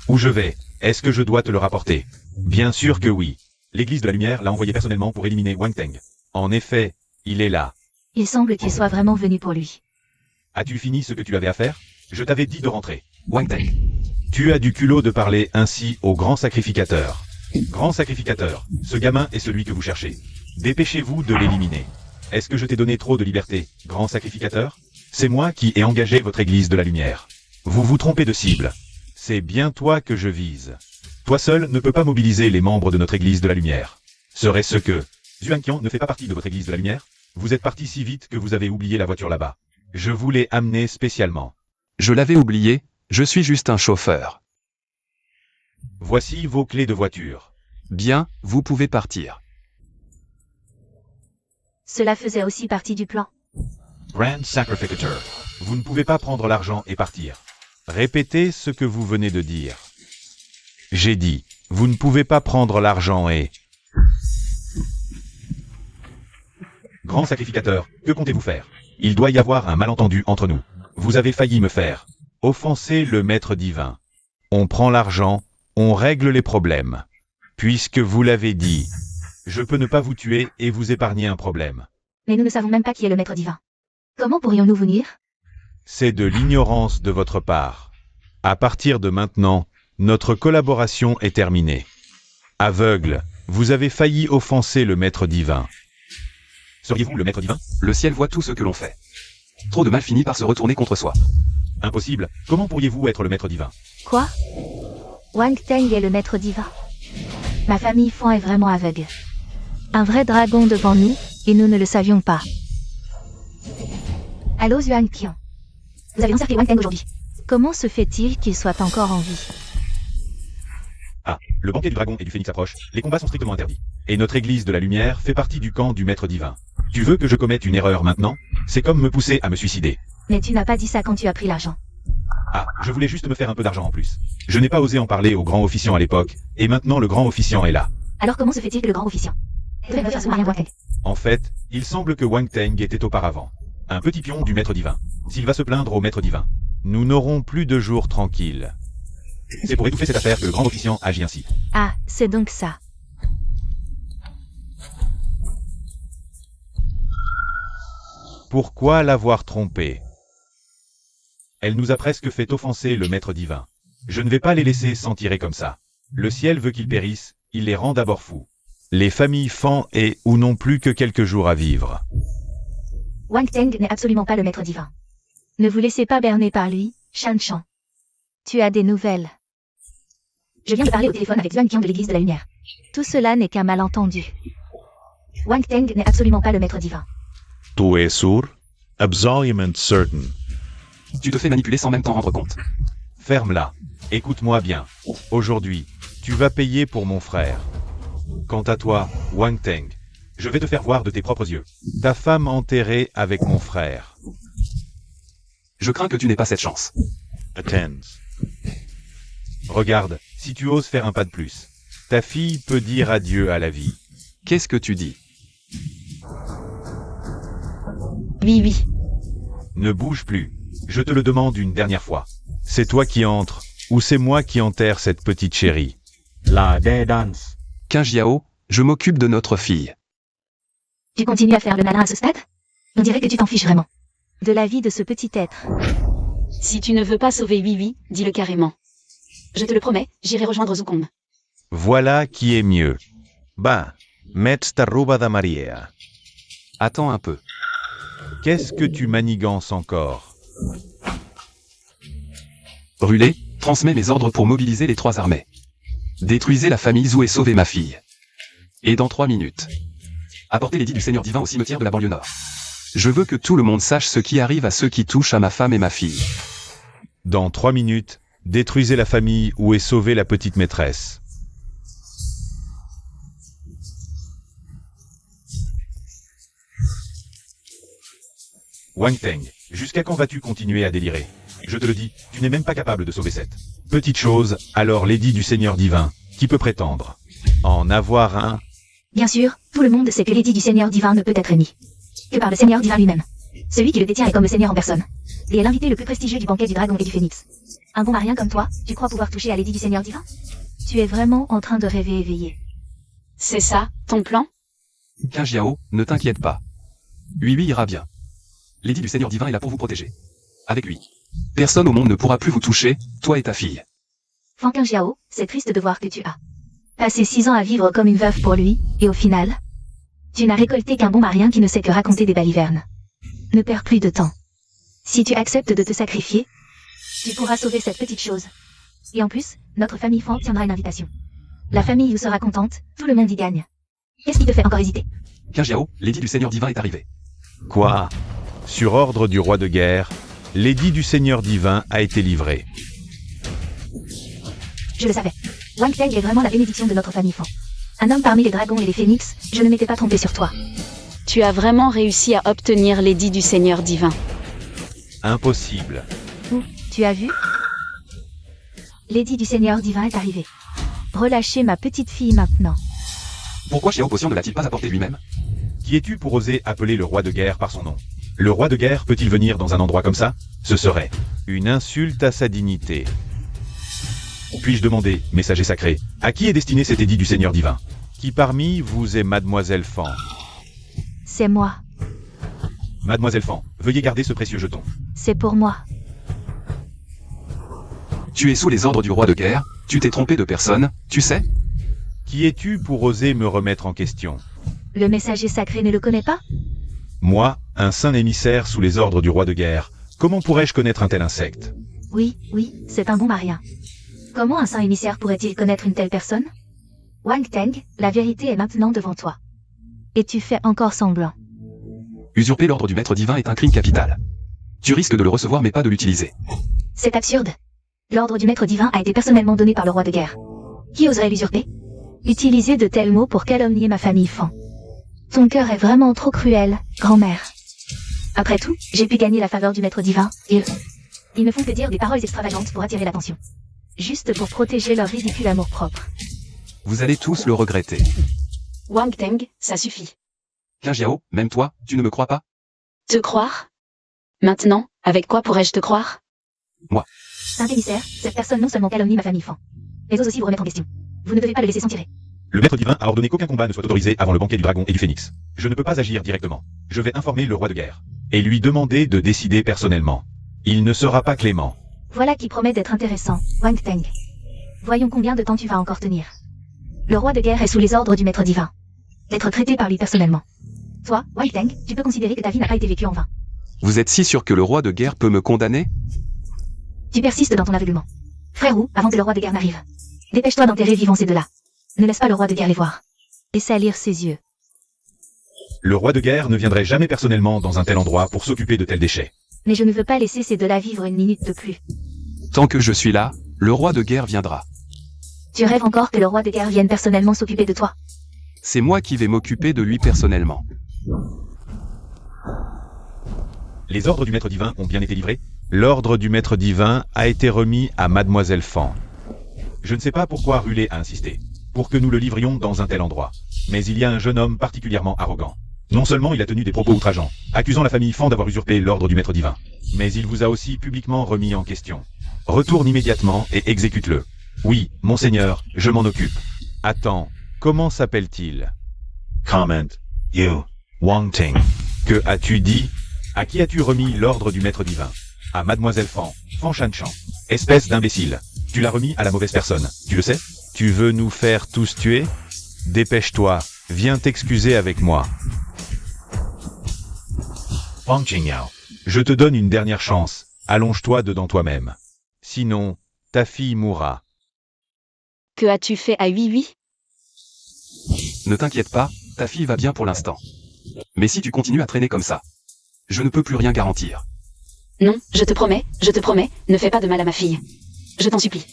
Où je vais? Est-ce que je dois te le rapporter? Bien sûr que oui. L'église de la lumière l'a envoyé personnellement pour éliminer Wang Teng. En effet, il est là. Il semble qu'il soit vraiment venu pour lui. As-tu fini ce que tu avais à faire? Je t'avais dit de rentrer. Wang Teng. Tu as du culot de parler ainsi au grand sacrificateur. Grand sacrificateur, ce gamin est celui que vous cherchez. Dépêchez-vous de l'éliminer. Est-ce que je t'ai donné trop de liberté, grand sacrificateur? C'est moi qui ai engagé votre église de la lumière. Vous vous trompez de cible. C'est bien toi que je vise. Toi seul ne peux pas mobiliser les membres de notre Église de la Lumière. Serait-ce que Xuanqian ne fait pas partie de votre Église de la Lumière? Vous êtes parti si vite que vous avez oublié la voiture là-bas. Je vous l'ai amenée spécialement. Je l'avais oublié, je suis juste un chauffeur. Voici vos clés de voiture. Bien, vous pouvez partir. Cela faisait aussi partie du plan. Grand Sacrificator. Vous ne pouvez pas prendre l'argent et partir. Répétez ce que vous venez de dire. J'ai dit, vous ne pouvez pas prendre l'argent et... Grand Sacrificateur, que comptez-vous faire? Il doit y avoir un malentendu entre nous. Vous avez failli me faire offenser le Maître divin. On prend l'argent, on règle les problèmes. Puisque vous l'avez dit, je peux ne pas vous tuer et vous épargner un problème. Mais nous ne savons même pas qui est le maître divin. Comment pourrions-nous vous nuire? C'est de l'ignorance de votre part. À partir de maintenant, notre collaboration est terminée. Aveugle, vous avez failli offenser le Maître divin. Seriez-vous le Maître divin? Le ciel voit tout ce que l'on fait. Trop de mal finit par se retourner contre soi. Impossible. Comment pourriez-vous être le Maître divin? Quoi? Wang Teng est le maître divin. Ma famille Fan est vraiment aveugle. Un vrai dragon devant nous, et nous ne le savions pas. Allô Xuanqian. Vous avez encerclé Wang Teng aujourd'hui. Comment se fait-il qu'il soit encore en vie? Ah, le banquet du dragon et du phénix approche, les combats sont strictement interdits. Et notre Église de la Lumière fait partie du camp du Maître divin. Tu veux que je commette une erreur maintenant? C'est comme me pousser à me suicider. Mais tu n'as pas dit ça quand tu as pris l'argent. Ah, je voulais juste me faire un peu d'argent en plus. Je n'ai pas osé en parler au grand officiant à l'époque, et maintenant le grand officiant est là. Alors comment se fait-il que le grand officiant devrait me faire ce Wang Teng? En fait, il semble que Wang Teng était auparavant un petit pion du Maître divin. S'il va se plaindre au Maître divin, nous n'aurons plus de jours tranquilles. C'est pour étouffer cette affaire que le grand officiant agit ainsi. Ah, c'est donc ça. Pourquoi l'avoir trompée? Elle nous a presque fait offenser le Maître divin. Je ne vais pas les laisser s'en tirer comme ça. Le ciel veut qu'ils périssent, il les rend d'abord fous. Les familles Fan et ou n'ont plus que quelques jours à vivre. Wang Teng n'est absolument pas le maître divin. Ne vous laissez pas berner par lui, Shan Chan. Tu as des nouvelles. Je viens de parler au téléphone avec Xuanqian de l'Église de la Lumière. Tout cela n'est qu'un malentendu. Wang Teng n'est absolument pas le maître divin. Tu es sûr? Absolument certain. Tu te fais manipuler sans même t'en rendre compte. Ferme-la. Écoute-moi bien. Aujourd'hui, tu vas payer pour mon frère. Quant à toi, Wang Teng, je vais te faire voir de tes propres yeux ta femme enterrée avec mon frère. Je crains que tu n'aies pas cette chance. Attends. Regarde, si tu oses faire un pas de plus, ta fille peut dire adieu à la vie. Qu'est-ce que tu dis? Oui, oui. Ne bouge plus. Je te le demande une dernière fois. C'est toi qui entres, ou c'est moi qui enterre cette petite chérie? La dance. Qinjiao, je m'occupe de notre fille. Tu continues à faire le malin à ce stade? On dirait que tu t'en fiches vraiment. De la vie de ce petit être. Si tu ne veux pas sauver Oui, dis-le carrément. Je te le promets, j'irai rejoindre Zukong. Voilà qui est mieux. Ben, mets ta roba da Maria. Attends un peu. Qu'est-ce que tu manigances encore? Brûlez, transmets mes ordres pour mobiliser les 3 armées. Détruisez la famille Zhou et sauvez ma fille. Et dans 3 minutes, apportez l'édit du Seigneur divin au cimetière de la banlieue nord. Je veux que tout le monde sache ce qui arrive à ceux qui touchent à ma femme et ma fille. Dans 3 minutes, détruisez la famille ou et sauvez la petite maîtresse. Wang Teng, jusqu'à quand vas-tu continuer à délirer? Je te le dis, tu n'es même pas capable de sauver cette petite chose, alors l'édit du Seigneur divin, qui peut prétendre en avoir un? Bien sûr, tout le monde sait que l'édit du Seigneur divin ne peut être émis que par le Seigneur divin lui-même. Celui qui le détient est comme le Seigneur en personne. Et est l'invité le plus prestigieux du banquet du dragon et du phénix. Un bon marien comme toi, tu crois pouvoir toucher à l'édit du Seigneur divin? Tu es vraiment en train de rêver éveillé. C'est ça, ton plan? Qinjiao, ne t'inquiète pas. Oui ira bien. L'édit du Seigneur divin est là pour vous protéger. Avec lui, personne au monde ne pourra plus vous toucher, toi et ta fille. Fan Qinjiao, c'est triste de voir que tu as passé 6 ans à vivre comme une veuve pour lui, et au final, tu n'as récolté qu'un bon marien qui ne sait que raconter des balivernes. Ne perds plus de temps. Si tu acceptes de te sacrifier, tu pourras sauver cette petite chose. Et en plus, notre famille Fan tiendra une invitation. La famille vous sera contente, tout le monde y gagne. Qu'est-ce qui te fait encore hésiter? Qianjiao, l'édit du Seigneur divin est arrivé. Quoi? Sur ordre du roi de guerre, l'édit du Seigneur divin a été livré. Je le savais. Wang Teng est vraiment la bénédiction de notre famille Fan. Un homme parmi les dragons et les phénix, je ne m'étais pas trompé sur toi. Tu as vraiment réussi à obtenir l'édit du Seigneur divin. Impossible. Tu as vu? L'édit du Seigneur divin est arrivé. Relâchez ma petite fille maintenant. Pourquoi Xiao Potion ne l'a-t-il pas apporté lui-même? Qui es-tu pour oser appeler le roi de guerre par son nom? Le roi de guerre peut-il venir dans un endroit comme ça? Ce serait une insulte à sa dignité. Puis-je demander, messager sacré, à qui est destiné cet édit du Seigneur divin? Qui parmi vous est Mademoiselle Fan? C'est moi. Mademoiselle Fan, veuillez garder ce précieux jeton. C'est pour moi. Tu es sous les ordres du roi de guerre, tu t'es trompé de personne, tu sais? Qui es-tu pour oser me remettre en question? Le messager sacré ne le connaît pas? Moi, un saint émissaire sous les ordres du roi de guerre, comment pourrais-je connaître un tel insecte? Oui, c'est un bon marien. Comment un saint émissaire pourrait-il connaître une telle personne? Wang Teng, la vérité est maintenant devant toi. Et tu fais encore semblant. Usurper l'ordre du maître divin est un crime capital. Tu risques de le recevoir mais pas de l'utiliser. C'est absurde. L'ordre du maître divin a été personnellement donné par le roi de guerre. Qui oserait l'usurper? Utiliser de tels mots pour calomnier ma famille Fan. Ton cœur est vraiment trop cruel, grand-mère. Après tout, j'ai pu gagner la faveur du maître divin, ils ne font que dire des paroles extravagantes pour attirer l'attention. Juste pour protéger leur ridicule amour-propre. Vous allez tous le regretter. Wang Teng, ça suffit. Qianjiao, même toi, tu ne me crois pas? Te croire? Maintenant, avec quoi pourrais-je te croire? Saint émissaire, cette personne non seulement calomnie ma famille Fan, mais ose aussi vous remettre en question. Vous ne devez pas le laisser s'en tirer. Le maître divin a ordonné qu'aucun combat ne soit autorisé avant le banquet du dragon et du phénix. Je ne peux pas agir directement. Je vais informer le roi de guerre. Et lui demander de décider personnellement. Il ne sera pas clément. Voilà qui promet d'être intéressant, Wang Teng. Voyons combien de temps tu vas encore tenir. Le roi de guerre est sous les ordres du maître divin. D'être traité par lui personnellement. Toi, Wang Teng, tu peux considérer que ta vie n'a pas été vécue en vain. Vous êtes si sûr que le roi de guerre peut me condamner? Tu persistes dans ton aveuglement. Frère Wu, avant que le roi de guerre n'arrive. Dépêche-toi d'enterrer vivant ces deux-là. Ne laisse pas le roi de guerre les voir. Et salir ses yeux. Le roi de guerre ne viendrait jamais personnellement dans un tel endroit pour s'occuper de tels déchets. Mais je ne veux pas laisser ces deux-là vivre une minute de plus. Tant que je suis là, le roi de guerre viendra. Tu rêves encore que le roi de guerre vienne personnellement s'occuper de toi. C'est moi qui vais m'occuper de lui personnellement. Les ordres du maître divin ont bien été livrés? L'ordre du maître divin a été remis à Mademoiselle Fan. Je ne sais pas pourquoi Rulé a insisté, pour que nous le livrions dans un tel endroit. Mais il y a un jeune homme particulièrement arrogant. Non seulement il a tenu des propos outrageants, accusant la famille Fan d'avoir usurpé l'ordre du maître divin, mais il vous a aussi publiquement remis en question. Retourne immédiatement et exécute-le. Oui, monseigneur, je m'en occupe. Attends, comment s'appelle-t-il? Comment. You. Wang Ting. Que as-tu dit? À qui as-tu remis l'ordre du maître divin? À Mademoiselle Fan, Fan Shanshan. Espèce d'imbécile. Tu l'as remis à la mauvaise personne, tu le sais? Tu veux nous faire tous tuer? Dépêche-toi, viens t'excuser avec moi. Wang Qingyao. Je te donne une dernière chance, allonge-toi dedans toi-même. Sinon, ta fille mourra. Que as-tu fait à Oui? Ne t'inquiète pas, ta fille va bien pour l'instant. Mais si tu continues à traîner comme ça, je ne peux plus rien garantir. Non, je te promets, ne fais pas de mal à ma fille. Je t'en supplie.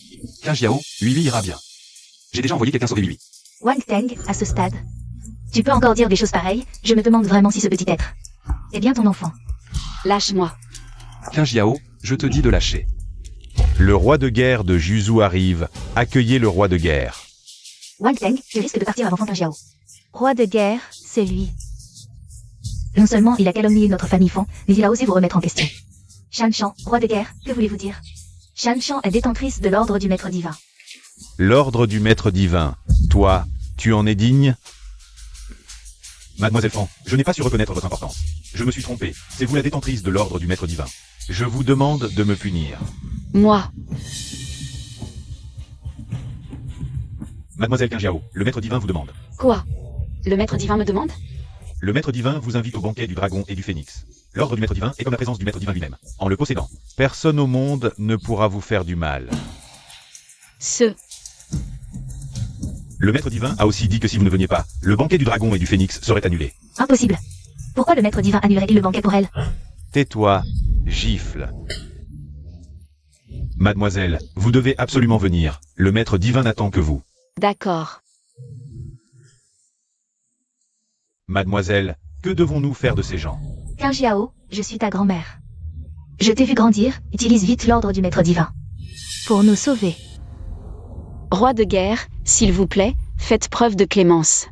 Qianjiao, Lui ira bien. J'ai déjà envoyé quelqu'un sauver Lui. Wang Teng, à ce stade. Tu peux encore dire des choses pareilles, je me demande vraiment si ce petit être est bien ton enfant. Lâche-moi. Qianjiao, je te dis de lâcher. Le roi de guerre de Juzou arrive, accueillez le roi de guerre. Wang Teng, tu risques de partir avant Fan Jiao. Roi de guerre, c'est lui. Non seulement il a calomnié notre famille Fan, mais il a osé vous remettre en question. Shanshan, roi de guerre, que voulez-vous dire? Shanshan est détentrice de l'ordre du maître divin. L'ordre du maître divin. Toi, tu en es digne? Mademoiselle Fan, je n'ai pas su reconnaître votre importance. Je me suis trompé, c'est vous la détentrice de l'ordre du maître divin. Je vous demande de me punir. Moi. Mademoiselle Qianjiao, le maître divin vous demande. Quoi? Le maître divin me demande? Le maître divin vous invite au banquet du dragon et du phénix. L'ordre du maître divin est comme la présence du maître divin lui-même. En le possédant, personne au monde ne pourra vous faire du mal. Le maître divin a aussi dit que si vous ne veniez pas, le banquet du dragon et du phénix serait annulé. Impossible. Pourquoi le maître divin annulerait-il le banquet pour elle? Tais-toi, gifle. Mademoiselle, vous devez absolument venir. Le maître divin n'attend que vous. D'accord. Mademoiselle, que devons-nous faire de ces gens? Qingjiao, je suis ta grand-mère. Je t'ai vu grandir, utilise vite l'ordre du maître divin. Pour nous sauver. Roi de guerre, s'il vous plaît, faites preuve de clémence.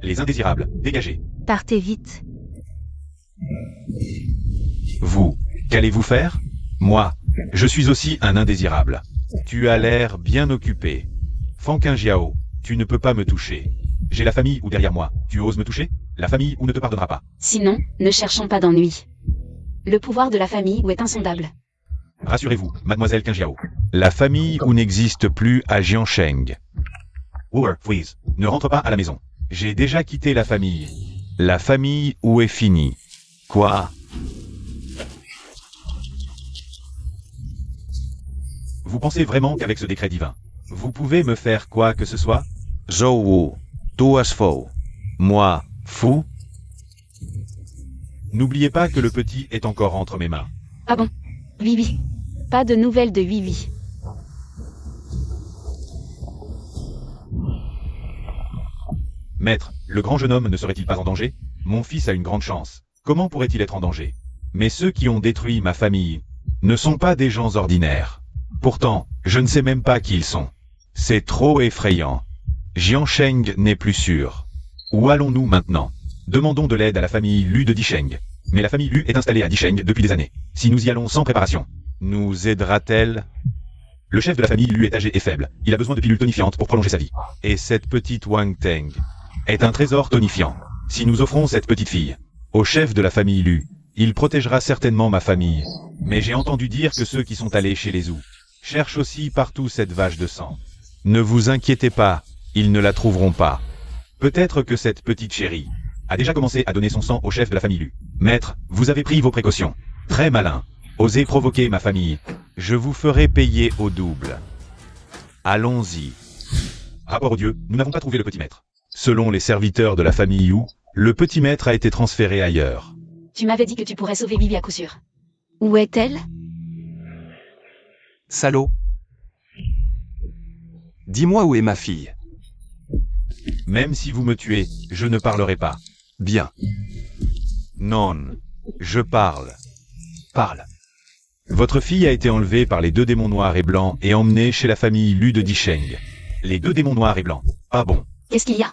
Les indésirables, dégagez. Partez vite. Vous, qu'allez-vous faire? Moi, je suis aussi un indésirable. Tu as l'air bien occupé. Fan Qingjiao, tu ne peux pas me toucher. J'ai la famille ou derrière moi. Tu oses me toucher? La famille ou ne te pardonnera pas. Sinon, ne cherchons pas d'ennui. Le pouvoir de la famille ou est insondable. Rassurez-vous, mademoiselle Qingjiao. La famille ou n'existe plus à Jiansheng. Wooer, please, ne rentre pas à la maison. J'ai déjà quitté la famille. La famille où est finie. Quoi? Vous pensez vraiment qu'avec ce décret divin, vous pouvez me faire quoi que ce soit? Zhou Wu, tu as faux. Moi, fou? N'oubliez pas que le petit est encore entre mes mains. Ah bon? Oui. Pas de nouvelles de oui. Maître, le grand jeune homme ne serait-il pas en danger? Mon fils a une grande chance. Comment pourrait-il être en danger? Mais ceux qui ont détruit ma famille ne sont pas des gens ordinaires. Pourtant, je ne sais même pas qui ils sont. C'est trop effrayant. Jiansheng n'est plus sûr. Où allons-nous maintenant? Demandons de l'aide à la famille Lu de Disheng. Mais la famille Lu est installée à Disheng depuis des années. Si nous y allons sans préparation, nous aidera-t-elle? Le chef de la famille Lu est âgé et faible. Il a besoin de pilules tonifiantes pour prolonger sa vie. Et cette petite Wang Teng est un trésor tonifiant. Si nous offrons cette petite fille au chef de la famille Lu, il protégera certainement ma famille. Mais j'ai entendu dire que ceux qui sont allés chez les Zhou cherchent aussi partout cette vache de sang. Ne vous inquiétez pas, ils ne la trouveront pas. Peut-être que cette petite chérie a déjà commencé à donner son sang au chef de la famille Lu. Maître, vous avez pris vos précautions. Très malin. Osez provoquer ma famille. Je vous ferai payer au double. Allons-y. Rapport au dieu, nous n'avons pas trouvé le petit maître. Selon les serviteurs de la famille Yu, le petit maître a été transféré ailleurs. Tu m'avais dit que tu pourrais sauver Vivi à coup sûr. Où est-elle? Salaud. Dis-moi où est ma fille. Même si vous me tuez, je ne parlerai pas. Bien. Non. Je parle. Parle. Votre fille a été enlevée par les deux démons noirs et blancs et emmenée chez la famille Lu de Disheng. Les deux démons noirs et blancs. Ah bon. Qu'est-ce qu'il y a?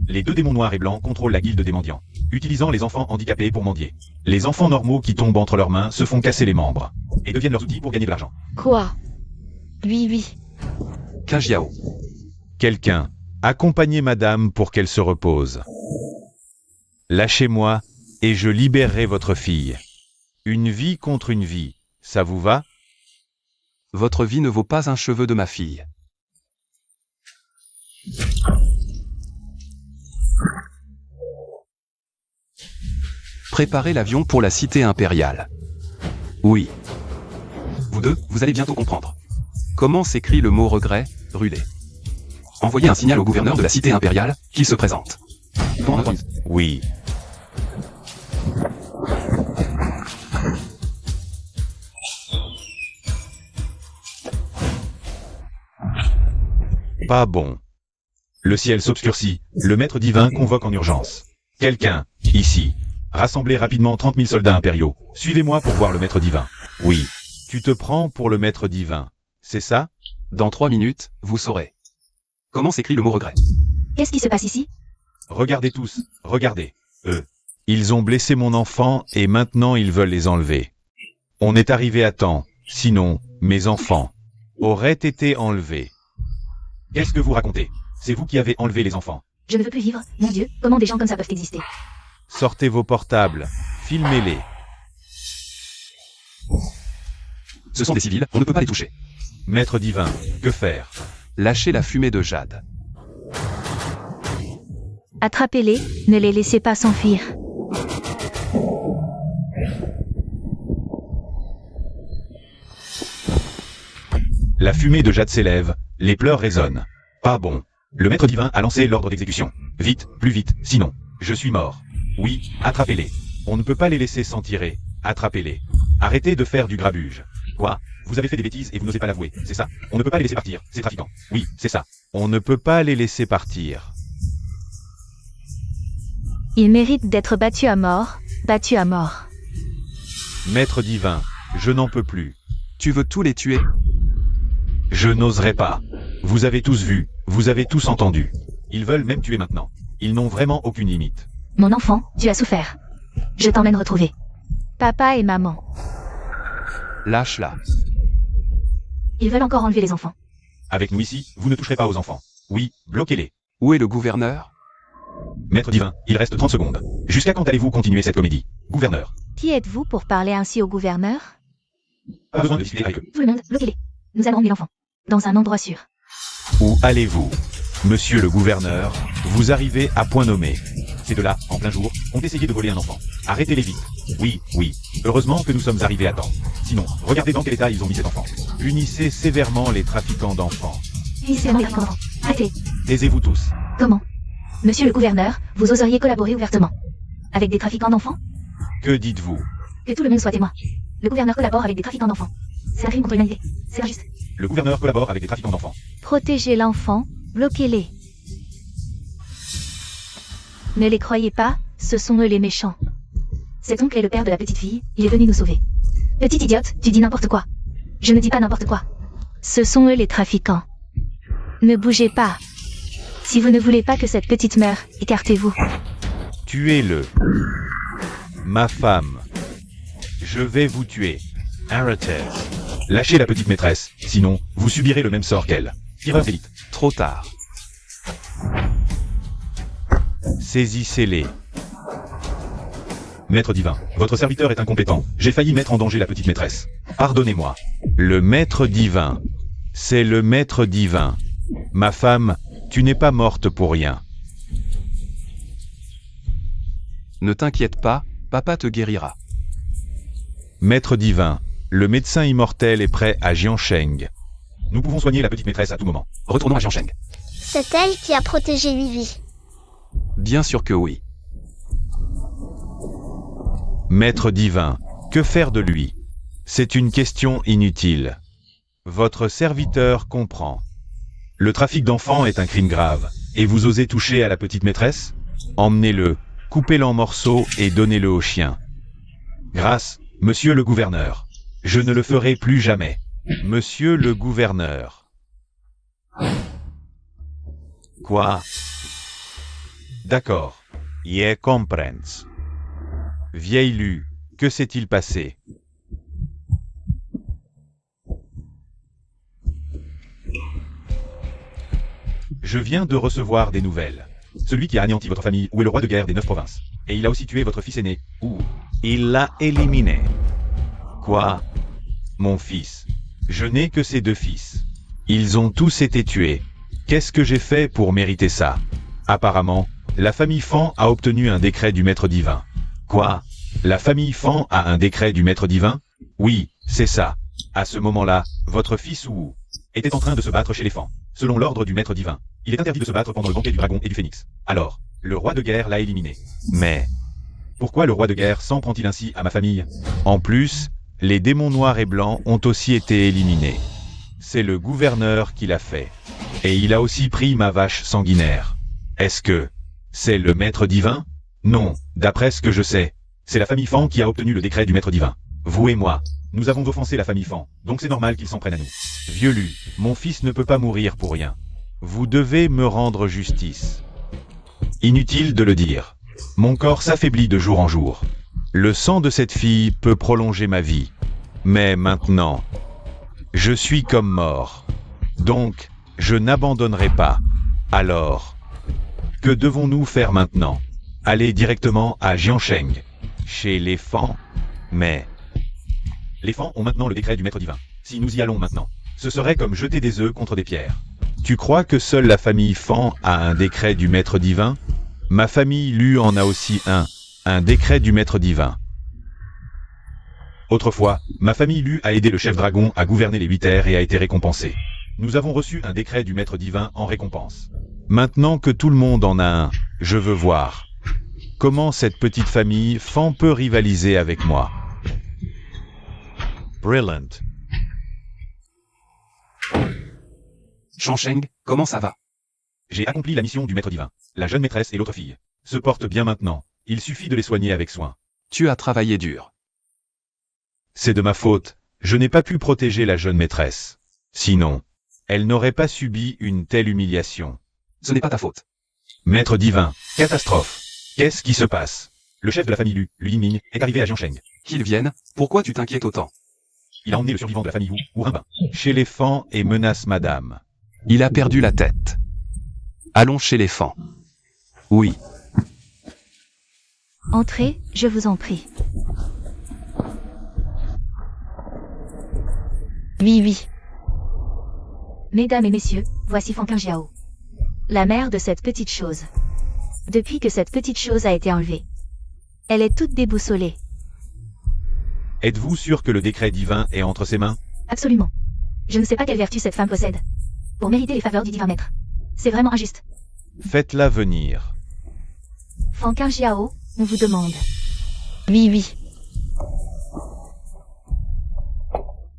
Les deux démons noirs et blancs contrôlent la guilde des mendiants, utilisant les enfants handicapés pour mendier. Les enfants normaux qui tombent entre leurs mains se font casser les membres et deviennent leurs outils pour gagner de l'argent. Quoi? Oui. Qingjiao. Quelqu'un, accompagnez madame pour qu'elle se repose. Lâchez-moi et je libérerai votre fille. Une vie contre une vie, ça vous va? Votre vie ne vaut pas un cheveu de ma fille. Préparez l'avion pour la cité impériale. Oui. Vous deux, vous allez bientôt comprendre. Comment s'écrit le mot regret, brûlé? Envoyez un signal au gouverneur de la cité impériale, qu'il se présente. Oui. Pas bon. Le ciel s'obscurcit, le maître divin convoque en urgence. Quelqu'un, ici. Rassemblez rapidement 30 000 soldats impériaux. Suivez-moi pour voir le maître divin. Oui. Tu te prends pour le maître divin. C'est ça? Dans 3 minutes, vous saurez. Comment s'écrit le mot regret? Qu'est-ce qui se passe ici? Regardez tous, regardez. Eux. Ils ont blessé mon enfant et maintenant ils veulent les enlever. On est arrivé à temps, sinon, mes enfants auraient été enlevés. Qu'est-ce que vous racontez? C'est vous qui avez enlevé les enfants. Je ne veux plus vivre, mon Dieu, comment des gens comme ça peuvent exister? Sortez vos portables, filmez-les. Ce sont des civils, on ne peut pas les toucher. Maître divin, que faire? Lâchez la fumée de jade. Attrapez-les, ne les laissez pas s'enfuir. La fumée de jade s'élève, les pleurs résonnent. Pas bon. Le maître divin a lancé l'ordre d'exécution. Vite, plus vite, sinon, je suis mort. Oui, attrapez-les. On ne peut pas les laisser s'en tirer. Attrapez-les. Arrêtez de faire du grabuge. Quoi? Vous avez fait des bêtises et vous n'osez pas l'avouer, c'est ça? On ne peut pas les laisser partir, c'est trafiquant. Oui, c'est ça. On ne peut pas les laisser partir. Ils méritent d'être battus à mort, battus à mort. Maître divin, je n'en peux plus. Tu veux tous les tuer? Je n'oserais pas. Vous avez tous vu, vous avez tous entendu. Ils veulent même tuer maintenant. Ils n'ont vraiment aucune limite. Mon enfant, tu as souffert. Je t'emmène retrouver papa et maman. Lâche-la. Ils veulent encore enlever les enfants. Avec nous ici, vous ne toucherez pas aux enfants. Oui, bloquez-les. Où est le gouverneur? Maître divin, il reste 30 secondes. Jusqu'à quand allez-vous continuer cette comédie? Gouverneur. Qui êtes-vous pour parler ainsi au gouverneur? Pas besoin de discuter avec eux. Tout le monde, bloquez-les. Nous allons emmener l'enfant. Dans un endroit sûr. Où allez-vous? Monsieur le gouverneur, vous arrivez à point nommé. Ces deux-là, en plein jour, ont essayé de voler un enfant. Arrêtez-les vite. Oui, oui. Heureusement que nous sommes arrivés à temps. Sinon, regardez dans quel état ils ont mis cet enfant. Punissez sévèrement les trafiquants d'enfants. Finissez-moi les enfants. Arrêtez. Taisez-vous tous. Comment? Monsieur le gouverneur, vous oseriez collaborer ouvertement avec des trafiquants d'enfants? Que dites-vous? Que tout le monde soit témoin. Le gouverneur collabore avec des trafiquants d'enfants. C'est un crime contre l'humanité. C'est injuste. Le gouverneur collabore avec des trafiquants d'enfants. Protégez l'enfant, bloquez-les. Ne les croyez pas, ce sont eux les méchants. Cet oncle est le père de la petite fille, il est venu nous sauver. Petite idiote, tu dis n'importe quoi. Je ne dis pas n'importe quoi. Ce sont eux les trafiquants. Ne bougez pas. Si vous ne voulez pas que cette petite meure, écartez-vous. Tuez-le. Ma femme. Je vais vous tuer. Arrêtez. Lâchez la petite maîtresse, sinon, vous subirez le même sort qu'elle. Tireur d'élite. Trop tard. Saisissez-les. Maître divin, votre serviteur est incompétent. J'ai failli mettre en danger la petite maîtresse. Pardonnez-moi. Le maître divin. C'est le maître divin. Ma femme, tu n'es pas morte pour rien. Ne t'inquiète pas, papa te guérira. Maître divin, le médecin immortel est prêt à Jiansheng. Nous pouvons soigner la petite maîtresse à tout moment. Retournons à Jiansheng. C'est elle qui a protégé Vivi. Bien sûr que oui. Maître divin, que faire de lui? C'est une question inutile. Votre serviteur comprend. Le trafic d'enfants est un crime grave, et vous osez toucher à la petite maîtresse? Emmenez-le, coupez-le en morceaux et donnez-le au chien. Grâce, monsieur le gouverneur. Je ne le ferai plus jamais. Monsieur le gouverneur. Quoi? D'accord. Je comprends. Vieille Lu, que s'est-il passé? Je viens de recevoir des nouvelles. Celui qui a anéanti votre famille, où est le roi de guerre des 9 provinces? Et il a aussi tué votre fils aîné, où? Il l'a éliminé. Quoi? Mon fils. Je n'ai que ces 2 fils. Ils ont tous été tués. Qu'est-ce que j'ai fait pour mériter ça? Apparemment, la famille Fan a obtenu un décret du maître divin. Quoi? La famille Fan a un décret du maître divin? Oui, c'est ça. À ce moment-là, votre fils Wu était en train de se battre chez les Fan. Selon l'ordre du maître divin, il est interdit de se battre pendant le banquet du dragon et du phénix. Alors, le roi de guerre l'a éliminé. Mais, pourquoi le roi de guerre s'en prend-il ainsi à ma famille? En plus, les démons noirs et blancs ont aussi été éliminés. C'est le gouverneur qui l'a fait. Et il a aussi pris ma vache sanguinaire. Est-ce que c'est le maître divin? Non, d'après ce que je sais, c'est la famille Fan qui a obtenu le décret du maître divin. Vous et moi, nous avons offensé la famille Fan, donc c'est normal qu'ils s'en prennent à nous. Vieux Lu, mon fils ne peut pas mourir pour rien. Vous devez me rendre justice. Inutile de le dire. Mon corps s'affaiblit de jour en jour. Le sang de cette fille peut prolonger ma vie. Mais maintenant, je suis comme mort. Donc, je n'abandonnerai pas. Alors, que devons-nous faire maintenant? Aller directement à Jiansheng, chez les Fan. Mais les Fan ont maintenant le décret du maître divin. Si nous y allons maintenant, ce serait comme jeter des œufs contre des pierres. Tu crois que seule la famille Fan a un décret du maître divin? Ma famille Lu en a aussi un décret du maître divin. Autrefois, ma famille Lu a aidé le chef dragon à gouverner les 8 terres et a été récompensée. Nous avons reçu un décret du maître divin en récompense. Maintenant que tout le monde en a un, je veux voir comment cette petite famille Fan peut rivaliser avec moi. Brilliant. Jiansheng, comment ça va? J'ai accompli la mission du maître divin. La jeune maîtresse et l'autre fille se portent bien maintenant. Il suffit de les soigner avec soin. Tu as travaillé dur. C'est de ma faute. Je n'ai pas pu protéger la jeune maîtresse. Sinon, elle n'aurait pas subi une telle humiliation. Ce n'est pas ta faute. Maître divin, catastrophe. Qu'est-ce qui se passe? Le chef de la famille Lu Yingming, est arrivé à Jiansheng. Qu'ils viennent, pourquoi tu t'inquiètes autant? Il a emmené le survivant de la famille Wu Rinbin, chez les Fan et menace madame. Il a perdu la tête. Allons chez les Fan. Oui. Entrez, je vous en prie. Oui. Mesdames et messieurs, voici Fan Qingjiao. La mère de cette petite chose. Depuis que cette petite chose a été enlevée, elle est toute déboussolée. Êtes-vous sûr que le décret divin est entre ses mains? Absolument. Je ne sais pas quelle vertu cette femme possède pour mériter les faveurs du divin maître. C'est vraiment injuste. Faites-la venir. Fan Qingjiao, on vous demande. Oui.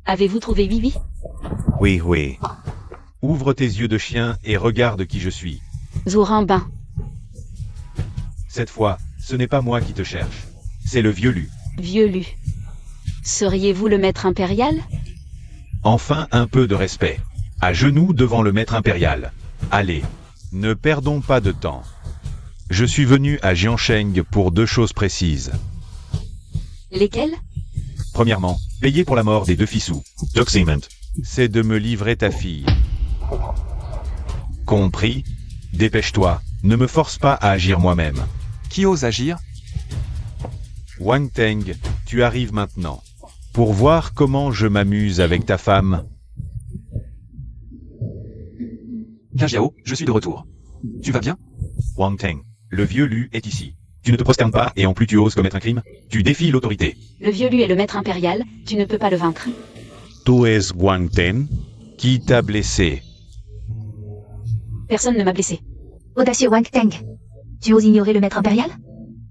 Avez-vous trouvé Vivi? Oui. Ouvre tes yeux de chien et regarde qui je suis. Zhu Rinbin. Cette fois, ce n'est pas moi qui te cherche. C'est le vieux Lu. Vieux Lu. Seriez-vous le maître impérial? Enfin un peu de respect. À genoux devant le maître impérial. Allez, ne perdons pas de temps. Je suis venu à Jiansheng pour 2 choses précises. Lesquelles? Premièrement, payer pour la mort des 2 fils Wu. Doxement. C'est de me livrer ta fille. Compris? Dépêche-toi, ne me force pas à agir moi-même. Qui ose agir? Wang Teng, tu arrives maintenant. Pour voir comment je m'amuse avec ta femme. Qingjiao, je suis de retour. Tu vas bien? Wang Teng, le vieux Lu est ici. Tu ne te prosternes pas et en plus tu oses commettre un crime? Tu défies l'autorité. Le vieux Lu est le maître impérial, tu ne peux pas le vaincre. Tu es Wang Ten. Qui t'a blessé? Personne ne m'a blessé. Audacieux Wang Teng. Tu oses ignorer le maître impérial?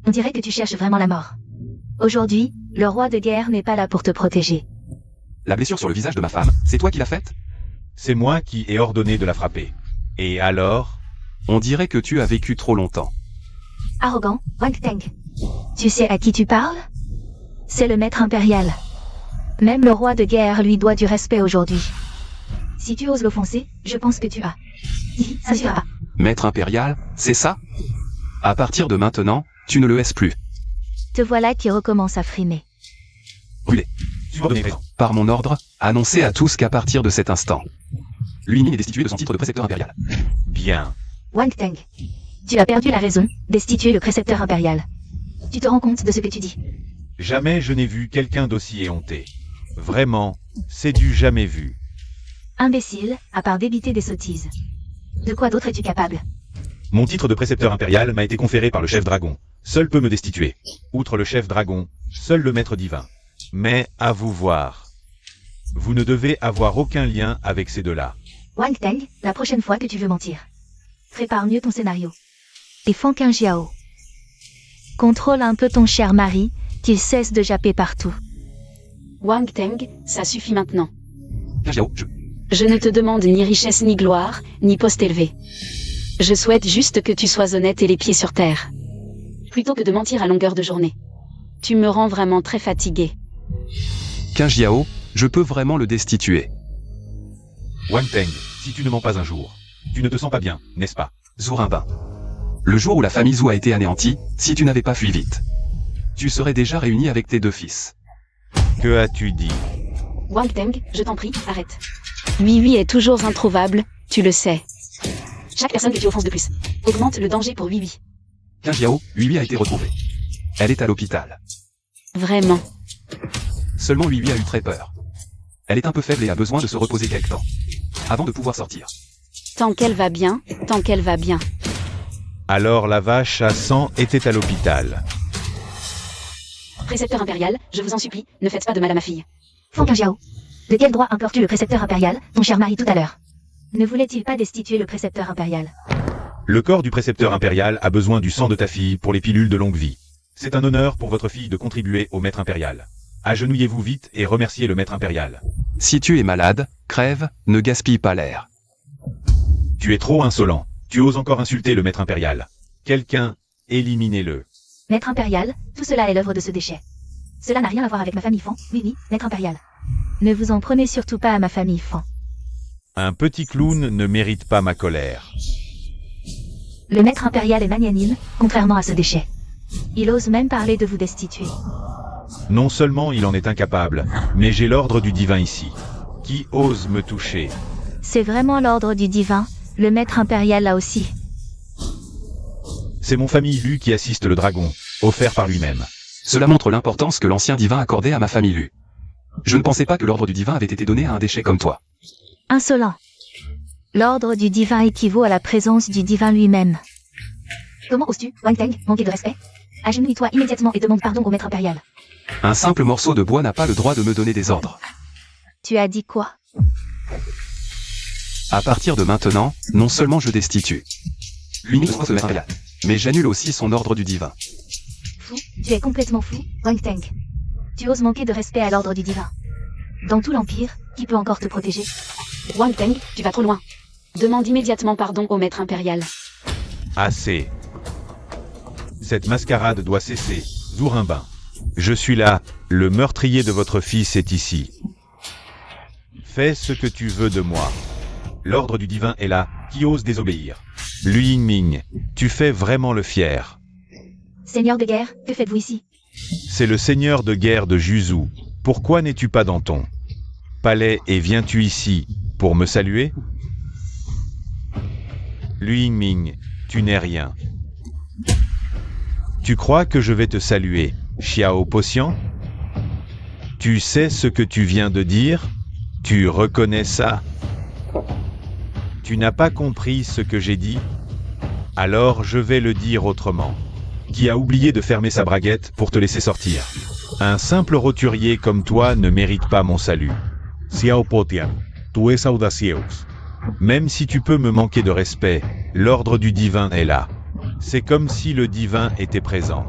On dirait que tu cherches vraiment la mort. Aujourd'hui, le roi de guerre n'est pas là pour te protéger. La blessure sur le visage de ma femme, c'est toi qui l'as faite? C'est moi qui ai ordonné de la frapper. Et alors? On dirait que tu as vécu trop longtemps. Arrogant, Wang Teng. Tu sais à qui tu parles? C'est le maître impérial. Même le roi de guerre lui doit du respect aujourd'hui. Si tu oses l'offenser, je pense que tu as. Ça suffira. Maître impérial, c'est ça? À partir de maintenant, tu ne le haises plus. Te voilà qui recommence à frimer. Subordonné raison. Par mon ordre, annoncez à tous qu'à partir de cet instant, Lu Yingming est destitué de son titre de précepteur impérial. Bien. Wang Teng. Tu as perdu la raison, destituer le précepteur impérial. Tu te rends compte de ce que tu dis? Jamais je n'ai vu quelqu'un d'aussi éhonté. Vraiment, c'est du jamais vu. Imbécile, à part débiter des sottises. De quoi d'autre es-tu capable? Mon titre de précepteur impérial m'a été conféré par le chef dragon. Seul peut me destituer. Outre le chef dragon, seul le maître divin. Mais, à vous voir. Vous ne devez avoir aucun lien avec ces deux-là. Wang Teng, la prochaine fois que tu veux mentir, prépare mieux ton scénario. Et Fan Qingjiao. Contrôle un peu ton cher mari, qu'il cesse de japper partout. Wang Teng, ça suffit maintenant. Qingjiao, Je ne te demande ni richesse ni gloire, ni poste élevé. Je souhaite juste que tu sois honnête et les pieds sur terre. Plutôt que de mentir à longueur de journée. Tu me rends vraiment très fatigué. Qingjiao, je peux vraiment le destituer. Wang Teng, si tu ne mens pas un jour, tu ne te sens pas bien, n'est-ce pas? Zhu Rinbin. Le jour où la famille Zhu a été anéantie, si tu n'avais pas fui vite, tu serais déjà réuni avec tes 2 fils. Que as-tu dit? Wang Teng, je t'en prie, arrête. Oui est toujours introuvable, tu le sais. Chaque personne que tu offenses de plus augmente le danger pour Oui. Qingjiao, Lui a été retrouvée. Elle est à l'hôpital. Vraiment. Seulement Lui a eu très peur. Elle est un peu faible et a besoin de se reposer quelque temps, avant de pouvoir sortir. Tant qu'elle va bien, tant qu'elle va bien. Alors la vache à sang était à l'hôpital. Précepteur impérial, je vous en supplie, ne faites pas de mal à ma fille. Fang Jiao. De quel droit importun le précepteur impérial, ton cher mari tout à l'heure? Ne voulait-il pas destituer le précepteur impérial? Le corps du précepteur impérial a besoin du sang de ta fille pour les pilules de longue vie. C'est un honneur pour votre fille de contribuer au maître impérial. Agenouillez-vous vite et remerciez le maître impérial. Si tu es malade, crève, ne gaspille pas l'air. Tu es trop insolent. Tu oses encore insulter le maître impérial. Quelqu'un, éliminez-le. Maître impérial, tout cela est l'œuvre de ce déchet. Cela n'a rien à voir avec ma famille Fan. Oui, maître impérial. Ne vous en prenez surtout pas à ma famille Fan. Un petit clown ne mérite pas ma colère. Le maître impérial est magnanime, contrairement à ce déchet. Il ose même parler de vous destituer. Non seulement il en est incapable, mais j'ai l'ordre du divin ici. Qui ose me toucher? C'est vraiment l'ordre du divin, le maître impérial là aussi. C'est mon famille Lu qui assiste le dragon, offert par lui-même. Cela montre l'importance que l'ancien divin accordait à ma famille Lu. Je ne pensais pas que l'ordre du divin avait été donné à un déchet comme toi. Insolent. L'ordre du divin équivaut à la présence du divin lui-même. Comment oses-tu, Wang Teng, manquer de respect? Agenouille-toi immédiatement et demande pardon au maître impérial. Un simple morceau de bois n'a pas le droit de me donner des ordres. Tu as dit quoi? À partir de maintenant, non seulement je destitue l'unique ce maître impérial, mais j'annule aussi son ordre du divin. Fou, tu es complètement fou, Wang Teng. Tu oses manquer de respect à l'ordre du divin. Dans tout l'Empire, qui peut encore te protéger? Wang Teng, tu vas trop loin. Demande immédiatement pardon au maître impérial. Assez. Cette mascarade doit cesser, Zurimbin. Je suis là, le meurtrier de votre fils est ici. Fais ce que tu veux de moi. L'ordre du divin est là, qui ose désobéir? Lu Yingming, tu fais vraiment le fier. Seigneur de guerre, que faites-vous ici? C'est le seigneur de guerre de Juzu. Pourquoi n'es-tu pas dans ton palais et viens-tu ici pour me saluer? Lu Yingming, tu n'es rien. Tu crois que je vais te saluer, Xiao Potian? Tu sais ce que tu viens de dire? Tu reconnais ça? Tu n'as pas compris ce que j'ai dit? Alors je vais le dire autrement. Qui a oublié de fermer sa braguette pour te laisser sortir? Un simple roturier comme toi ne mérite pas mon salut. Xiao Potian, tu es audacieus. Même si tu peux me manquer de respect, l'ordre du divin est là. C'est comme si le divin était présent.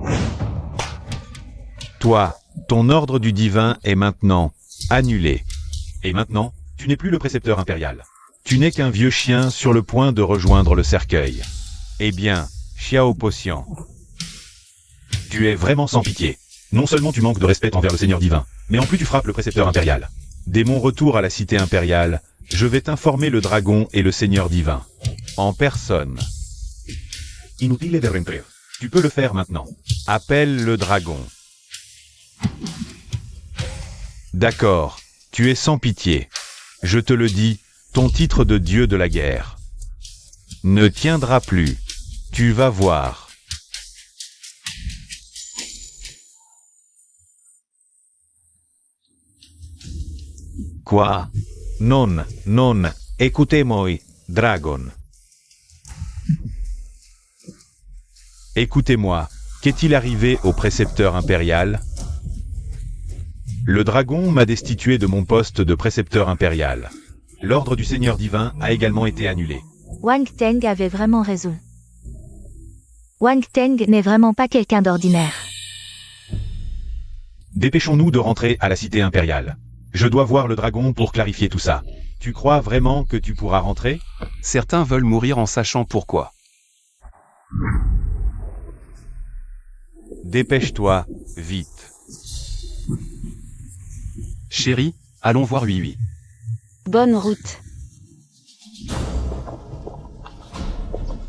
Toi, ton ordre du divin est maintenant annulé. Et maintenant, tu n'es plus le précepteur impérial. Tu n'es qu'un vieux chien sur le point de rejoindre le cercueil. Eh bien, Xiao Potian, tu es vraiment sans pitié. Non seulement tu manques de respect envers le Seigneur divin, mais en plus tu frappes le précepteur impérial. Dès mon retour à la cité impériale, je vais t'informer le dragon et le Seigneur divin. En personne. Inutile de rentrer. Tu peux le faire maintenant. Appelle le dragon. D'accord, tu es sans pitié. Je te le dis, ton titre de dieu de la guerre ne tiendra plus. Tu vas voir. Quoi? Non, écoutez-moi, dragon. Écoutez-moi, qu'est-il arrivé au précepteur impérial? Le dragon m'a destitué de mon poste de précepteur impérial. L'ordre du Seigneur divin a également été annulé. Wang Teng avait vraiment raison. Wang Teng n'est vraiment pas quelqu'un d'ordinaire. Dépêchons-nous de rentrer à la cité impériale. Je dois voir le dragon pour clarifier tout ça. Tu crois vraiment que tu pourras rentrer? Certains veulent mourir en sachant pourquoi. Dépêche-toi, vite. Chérie, allons voir Hui. Bonne route.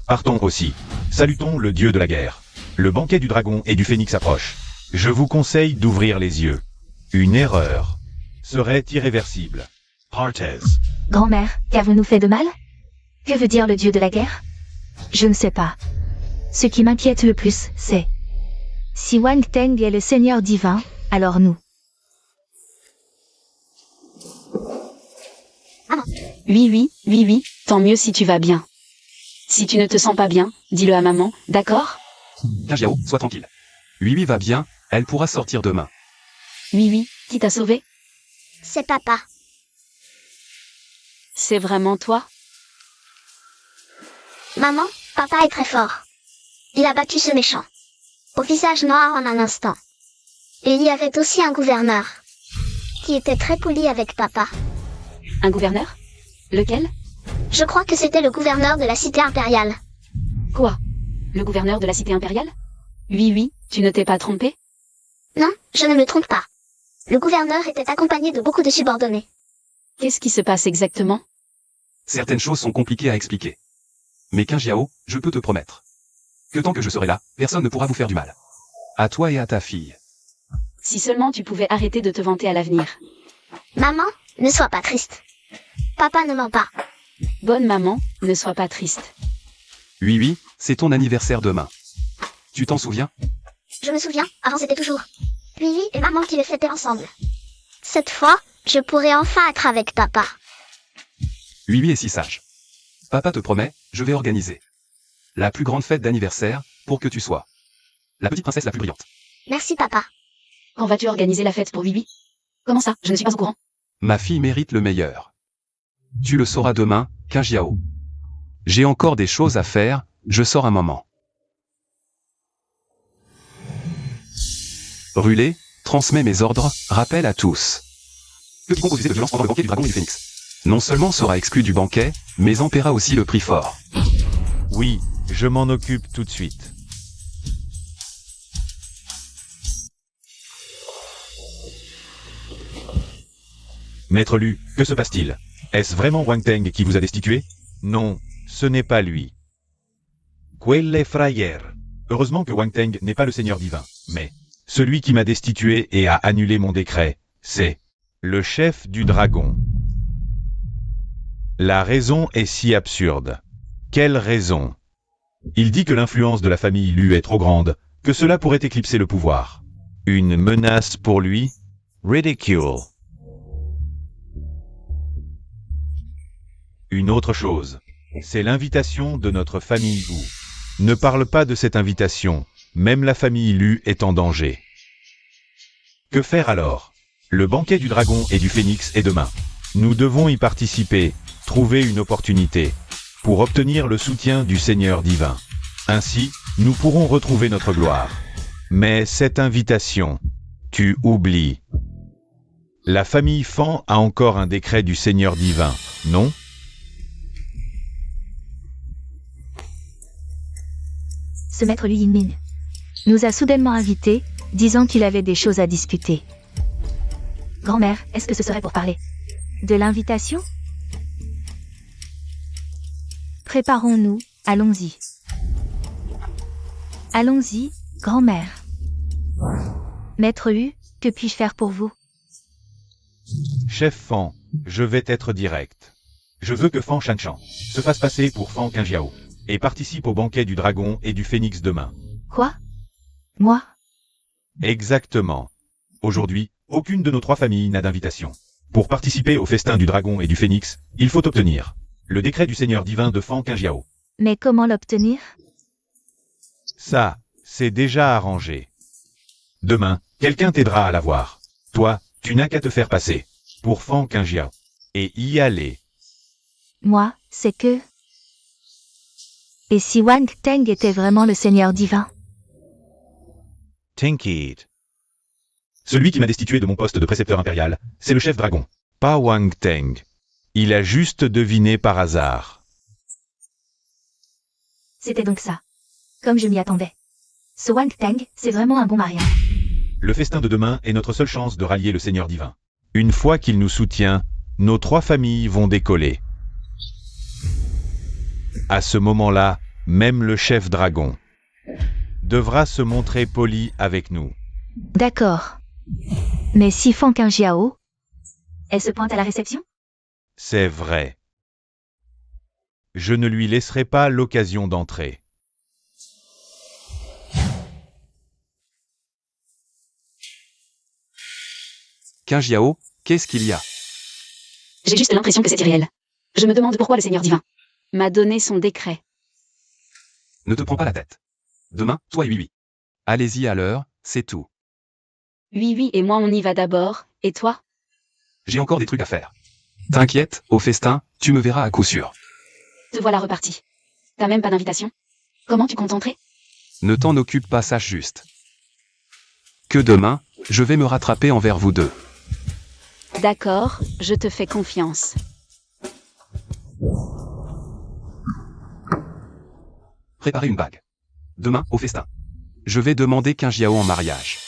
Partons aussi. Salutons le dieu de la guerre. Le banquet du dragon et du phénix approche. Je vous conseille d'ouvrir les yeux. Une erreur serait irréversible. Partez. Grand-mère, qu'avons-nous fait de mal? Que veut dire le dieu de la guerre? Je ne sais pas. Ce qui m'inquiète le plus, c'est... Si Wang Teng est le Seigneur divin, alors nous. Oui, tant mieux si tu vas bien. Si tu ne te sens pas bien, dis-le à maman, d'accord? Jiao, sois tranquille. Hui va bien, Elle pourra sortir demain. Oui, qui t'a sauvé? C'est papa. C'est vraiment toi? Maman, papa est très fort. Il a battu ce méchant. Au visage noir en un instant. Et il y avait aussi un gouverneur. Qui était très poli avec papa. Un gouverneur? Lequel? Je crois que c'était le gouverneur de la cité impériale. Quoi? Le gouverneur de la cité impériale? Oui, tu ne t'es pas trompé? Non, je ne me trompe pas. Le gouverneur était accompagné de beaucoup de subordonnés. Qu'est-ce qui se passe exactement? Certaines choses sont compliquées à expliquer. Mais Qingjiao, je peux te promettre que tant que je serai là, personne ne pourra vous faire du mal. À toi et à ta fille. Si seulement tu pouvais arrêter de te vanter à l'avenir. Maman, ne sois pas triste. Papa ne ment pas. Bonne maman, ne sois pas triste. Oui, c'est ton anniversaire demain. Tu t'en souviens? Je me souviens, avant c'était toujours Vivi et maman qui les fêtaient ensemble. Cette fois, je pourrai enfin être avec papa. Oui est si sage. Papa te promet, je vais organiser la plus grande fête d'anniversaire, pour que tu sois la petite princesse la plus brillante. Merci papa. Quand vas-tu organiser la fête pour Vivi? Comment ça? Je ne suis pas au courant. Ma fille mérite le meilleur. Tu le sauras demain, Qingjiao. J'ai encore des choses à faire, je sors un moment. Rulé, transmets mes ordres, rappel à tous. Que quiconque usait de violence pendant le banquet du dragon et du phénix non seulement sera exclu du banquet, mais en paiera aussi le prix fort. Oui, je m'en occupe tout de suite. Maître Lu, que se passe-t-il? Est-ce vraiment Wang Teng qui vous a destitué? Non, ce n'est pas lui. Quelle frayère. Heureusement que Wang Teng n'est pas le Seigneur divin, mais celui qui m'a destitué et a annulé mon décret, c'est le chef du dragon. La raison est si absurde. Quelle raison? Il dit que l'influence de la famille Lu est trop grande, que cela pourrait éclipser le pouvoir. Une menace pour lui? Ridicule. Une autre chose, c'est l'invitation de notre famille Wu. Ne parle pas de cette invitation, même la famille Lu est en danger. Que faire alors? Le banquet du dragon et du phénix est demain. Nous devons y participer, trouver une opportunité, pour obtenir le soutien du Seigneur divin. Ainsi, nous pourrons retrouver notre gloire. Mais cette invitation, tu oublies. La famille Fan a encore un décret du Seigneur divin, non? Ce maître Lu Yinmin nous a soudainement invités, disant qu'il avait des choses à discuter. Grand-mère, est-ce que ce serait pour parler de l'invitation? Préparons-nous, allons-y. Allons-y, grand-mère. Maître Hu, que puis-je faire pour vous? Chef Fan, je vais être direct. Je veux que Fan Shanshan se fasse passer pour Fan Qingjiao et participe au banquet du dragon et du phénix demain. Quoi? Moi? Exactement. Aujourd'hui, aucune de nos trois familles n'a d'invitation. Pour participer au festin du dragon et du phénix, il faut obtenir le décret du Seigneur divin de Fan Qingjiao. Mais comment l'obtenir? Ça, c'est déjà arrangé. Demain, quelqu'un t'aidera à l'avoir. Toi, tu n'as qu'à te faire passer pour Fan Qingjiao et y aller. Moi, c'est que... Et si Wang Teng était vraiment le Seigneur divin? Tinky. Celui qui m'a destitué de mon poste de précepteur impérial, c'est le chef dragon, pas Wang Teng. Il a juste deviné par hasard. C'était donc ça. Comme je m'y attendais. Ce Wang Teng, c'est vraiment un bon mariage. Le festin de demain est notre seule chance de rallier le Seigneur divin. Une fois qu'il nous soutient, nos trois familles vont décoller. À ce moment-là, même le chef dragon devra se montrer poli avec nous. D'accord. Mais si Fan Qingjiao... Elle se pointe à la réception? C'est vrai. Je ne lui laisserai pas l'occasion d'entrer. Qingjiao, qu'est-ce qu'il y a? J'ai juste l'impression que c'est irréel. Je me demande pourquoi le Seigneur divin m'a donné son décret. Ne te prends pas la tête. Demain, toi et oui. Allez-y à l'heure, c'est tout. Oui, et moi on y va d'abord, et toi? J'ai encore des trucs à faire. T'inquiète, au festin, tu me verras à coup sûr. Te voilà reparti. T'as même pas d'invitation? Comment tu comptes entrer? Ne t'en occupe pas, sache juste que demain, je vais me rattraper envers vous deux. D'accord, je te fais confiance. Préparez une bague. Demain, au festin. Je vais demander Qin Jiao en mariage.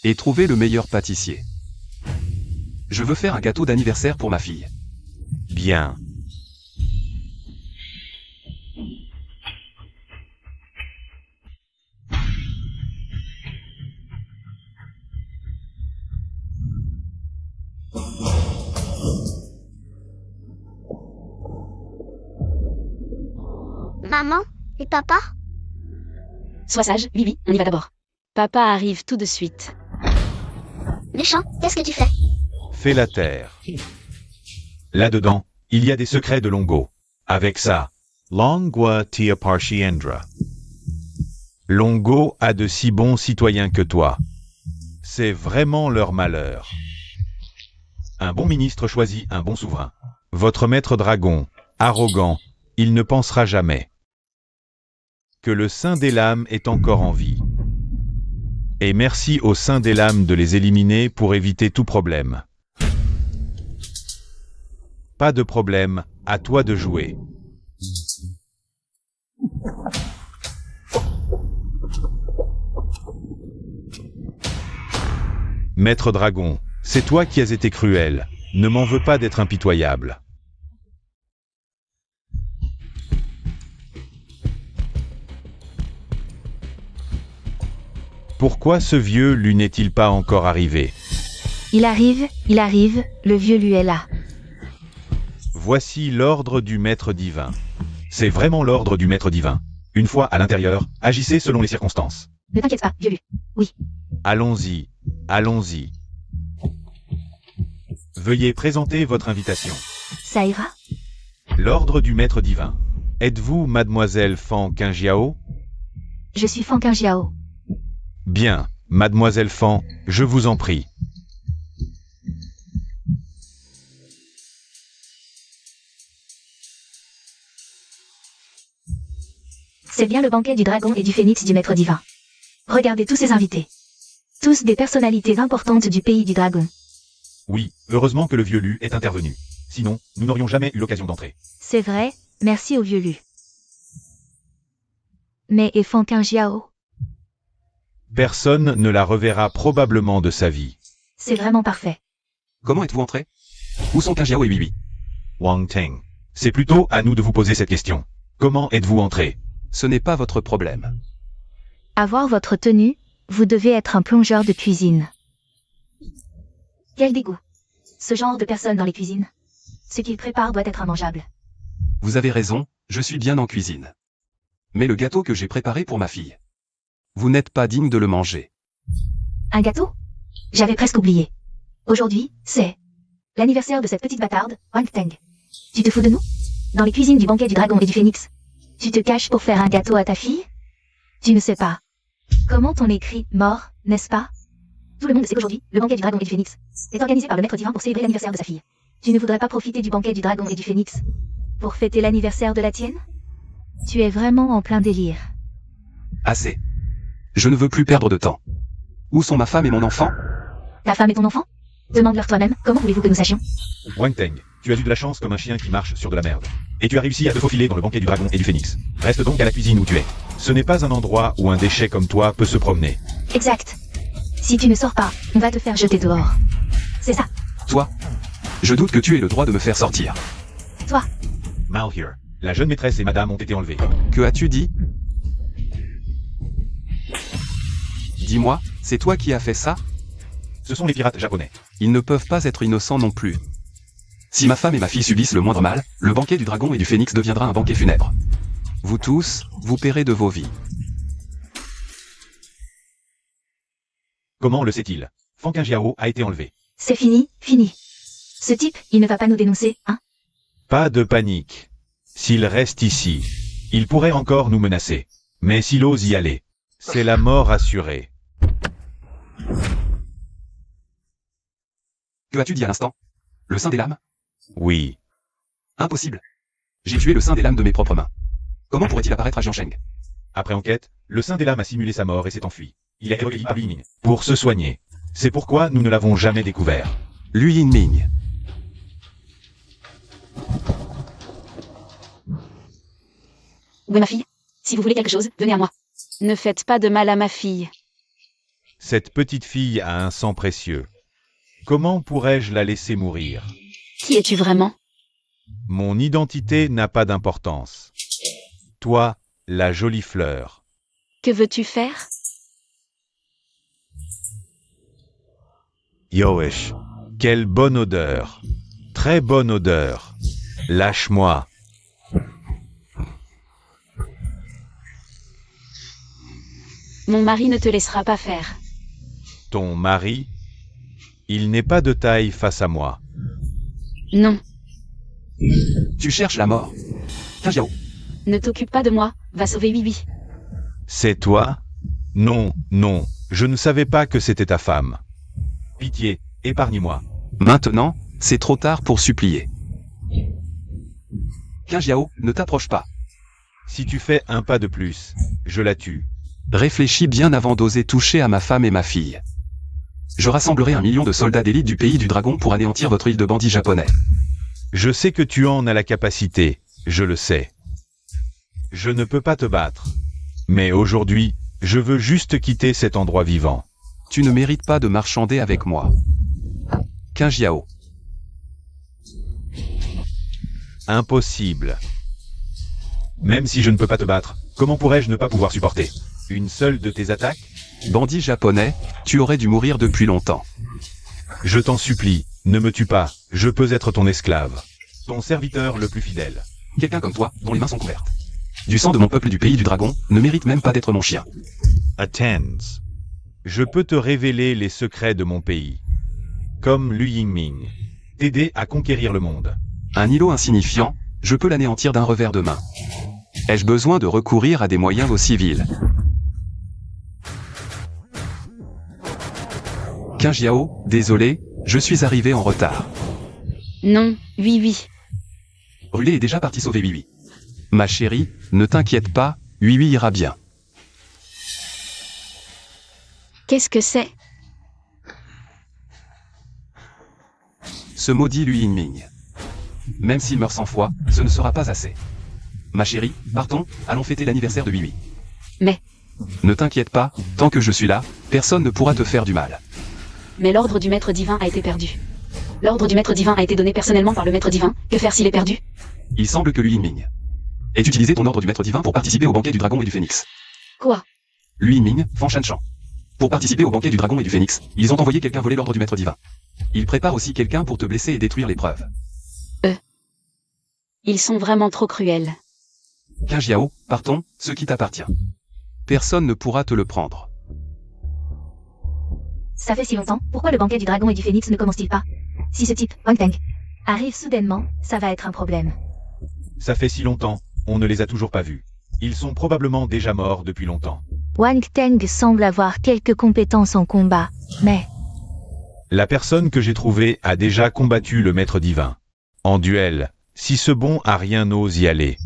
Et trouver le meilleur pâtissier. Je veux faire un gâteau d'anniversaire pour ma fille. Bien. Maman et papa? Sois sage, oui, on y va d'abord. Papa arrive tout de suite. Méchant, qu'est-ce que tu fais? Fais la terre. Là-dedans, il y a des secrets de Longo. Avec ça, Longwa tia Parshiendra. Longo a de si bons citoyens que toi. C'est vraiment leur malheur. Un bon ministre choisit un bon souverain. Votre maître dragon, arrogant, il ne pensera jamais que le Saint des Lames est encore en vie. Et merci au Saint des Lames de les éliminer pour éviter tout problème. Pas de problème, à toi de jouer. Maître Dragon, c'est toi qui as été cruel. Ne m'en veux pas d'être impitoyable. Pourquoi ce vieux lui n'est-il pas encore arrivé? Il arrive, le vieux lui est là. Voici l'ordre du Maître divin. C'est vraiment l'ordre du Maître divin. Une fois à l'intérieur, agissez selon les circonstances. Ne t'inquiète pas, vieux lui. Oui. Allons-y, allons-y. Veuillez présenter votre invitation. Ça ira? L'ordre du Maître divin. Êtes-vous mademoiselle Fan Qin Jiao? Je suis Fan Qin Jiao. Bien, mademoiselle Fan, je vous en prie. C'est bien le banquet du dragon et du phénix du maître divin. Regardez tous ces invités. Tous des personnalités importantes du pays du dragon. Oui, heureusement que le vieux Lu est intervenu. Sinon, nous n'aurions jamais eu l'occasion d'entrer. C'est vrai, merci au vieux Lu. Mais et Fan Qin Jiao? Personne ne la reverra probablement de sa vie. C'est vraiment parfait. Comment êtes-vous entré? Où sont Qin Jiao et Wiwi? Wang Teng. C'est plutôt à nous de vous poser cette question. Comment êtes-vous entré? Ce n'est pas votre problème. Avoir votre tenue, vous devez être un plongeur de cuisine. Quel dégoût. Ce genre de personne dans les cuisines. Ce qu'il prépare doit être immangeable. Vous avez raison, je suis bien en cuisine. Mais le gâteau que j'ai préparé pour ma fille. Vous n'êtes pas digne de le manger. Un gâteau? J'avais presque oublié. Aujourd'hui, c'est l'anniversaire de cette petite bâtarde, Wang Teng. Tu te fous de nous? Dans les cuisines du banquet du dragon et du phénix. Tu te caches pour faire un gâteau à ta fille? Tu ne sais pas. Comment on écrit mort, n'est-ce pas? Tout le monde sait qu'aujourd'hui, le banquet du dragon et du phénix est organisé par le maître divin pour célébrer l'anniversaire de sa fille. Tu ne voudrais pas profiter du banquet du dragon et du phénix pour fêter l'anniversaire de la tienne? Tu es vraiment en plein délire. Assez. Je ne veux plus perdre de temps. Où sont ma femme et mon enfant? Ta femme et ton enfant? Demande-leur toi-même, comment voulez-vous que nous sachions? Wang Teng, tu as eu de la chance comme un chien qui marche sur de la merde. Et tu as réussi à te faufiler dans le banquet du dragon et du phénix. Reste donc à la cuisine où tu es. Ce n'est pas un endroit où un déchet comme toi peut se promener. Exact. Si tu ne sors pas, on va te faire jeter dehors. C'est ça. Toi? Je doute que tu aies le droit de me faire sortir. Toi. Malheur. La jeune maîtresse et madame ont été enlevées. Que as-tu dit? Dis-moi, c'est toi qui as fait ça? Ce sont les pirates japonais. Ils ne peuvent pas être innocents non plus. Si ma femme et ma fille subissent le moindre mal, le banquet du dragon et du phénix deviendra un banquet funèbre. Vous tous, vous paierez de vos vies. Comment le sait-il? Fan Qin Jiao a été enlevé. C'est fini, fini. Ce type, il ne va pas nous dénoncer, hein? Pas de panique. S'il reste ici, il pourrait encore nous menacer. Mais s'il ose y aller, c'est la mort assurée. Que as-tu dit à l'instant? Le saint des lames? Oui. Impossible. J'ai tué le saint des lames de mes propres mains. Comment pourrait-il apparaître à Jiansheng? Après enquête, le saint des lames a simulé sa mort et s'est enfui. Il est recueilli par Liu Yingming pour se soigner. C'est pourquoi nous ne l'avons jamais découvert. Liu Yingming. Où est ma fille? Si vous voulez quelque chose, venez à moi. Ne faites pas de mal à ma fille. Cette petite fille a un sang précieux. Comment pourrais-je la laisser mourir? Qui es-tu vraiment? Mon identité n'a pas d'importance. Toi, la jolie fleur. Que veux-tu faire? Yoesh, quelle bonne odeur. Très bonne odeur. Lâche-moi. Mon mari ne te laissera pas faire. Ton mari? Il n'est pas de taille face à moi. Non. Tu cherches la mort. Kanjiao. Ne t'occupe pas de moi, va sauver Wiwi. C'est toi? Non, non, je ne savais pas que c'était ta femme. Pitié, épargne-moi. Maintenant, c'est trop tard pour supplier. Kanjiao, ne t'approche pas. Si tu fais un pas de plus, je la tue. Réfléchis bien avant d'oser toucher à ma femme et ma fille. Je rassemblerai 1 million de soldats d'élite du pays du dragon pour anéantir votre île de bandits japonais. Je sais que tu en as la capacité, je le sais. Je ne peux pas te battre. Mais aujourd'hui, je veux juste quitter cet endroit vivant. Tu ne mérites pas de marchander avec moi. Kanjiao. Impossible. Même si je ne peux pas te battre, comment pourrais-je ne pas pouvoir supporter une seule de tes attaques? Bandit japonais, tu aurais dû mourir depuis longtemps. Je t'en supplie, ne me tue pas, je peux être ton esclave. Ton serviteur le plus fidèle. Quelqu'un comme toi, dont les mains sont couvertes. Du sang de mon peuple du pays du dragon, ne mérite même pas d'être mon chien. Attends. Je peux te révéler les secrets de mon pays. Comme Liu Yingming. T'aider à conquérir le monde. Un îlot insignifiant, je peux l'anéantir d'un revers de main. Ai-je besoin de recourir à des moyens aussi vils? Kanjiao, désolé, je suis arrivé en retard. Non, Wiwi. Rulé est déjà parti sauver Wiwi. Ma chérie, ne t'inquiète pas, Wiwi ira bien. Qu'est-ce que c'est? Ce maudit Liu Yingming. Même s'il meurt 100 fois, ce ne sera pas assez. Ma chérie, partons, allons fêter l'anniversaire de Wiwi. Mais... Ne t'inquiète pas, tant que je suis là, personne ne pourra te faire du mal. Mais l'ordre du maître divin a été perdu. L'ordre du maître divin a été donné personnellement par le maître divin. Que faire s'il est perdu? Il semble que Liu Yingming ait utilisé ton ordre du maître divin pour participer au banquet du dragon et du phénix. Quoi? Liu Yingming, Fan Shanshan. Pour participer au banquet du dragon et du phénix, ils ont envoyé quelqu'un voler l'ordre du maître divin. Ils préparent aussi quelqu'un pour te blesser et détruire l'épreuve. Ils sont vraiment trop cruels. Kanjiao, partons, ce qui t'appartient. Personne ne pourra te le prendre. Ça fait si longtemps, pourquoi le banquet du dragon et du phénix ne commence-t-il pas? Si ce type, Wang Teng, arrive soudainement, ça va être un problème. Ça fait si longtemps, on ne les a toujours pas vus. Ils sont probablement déjà morts depuis longtemps. Wang Teng semble avoir quelques compétences en combat, mais... La personne que j'ai trouvée a déjà combattu le maître divin. En duel, si ce bon à rien n'ose y aller.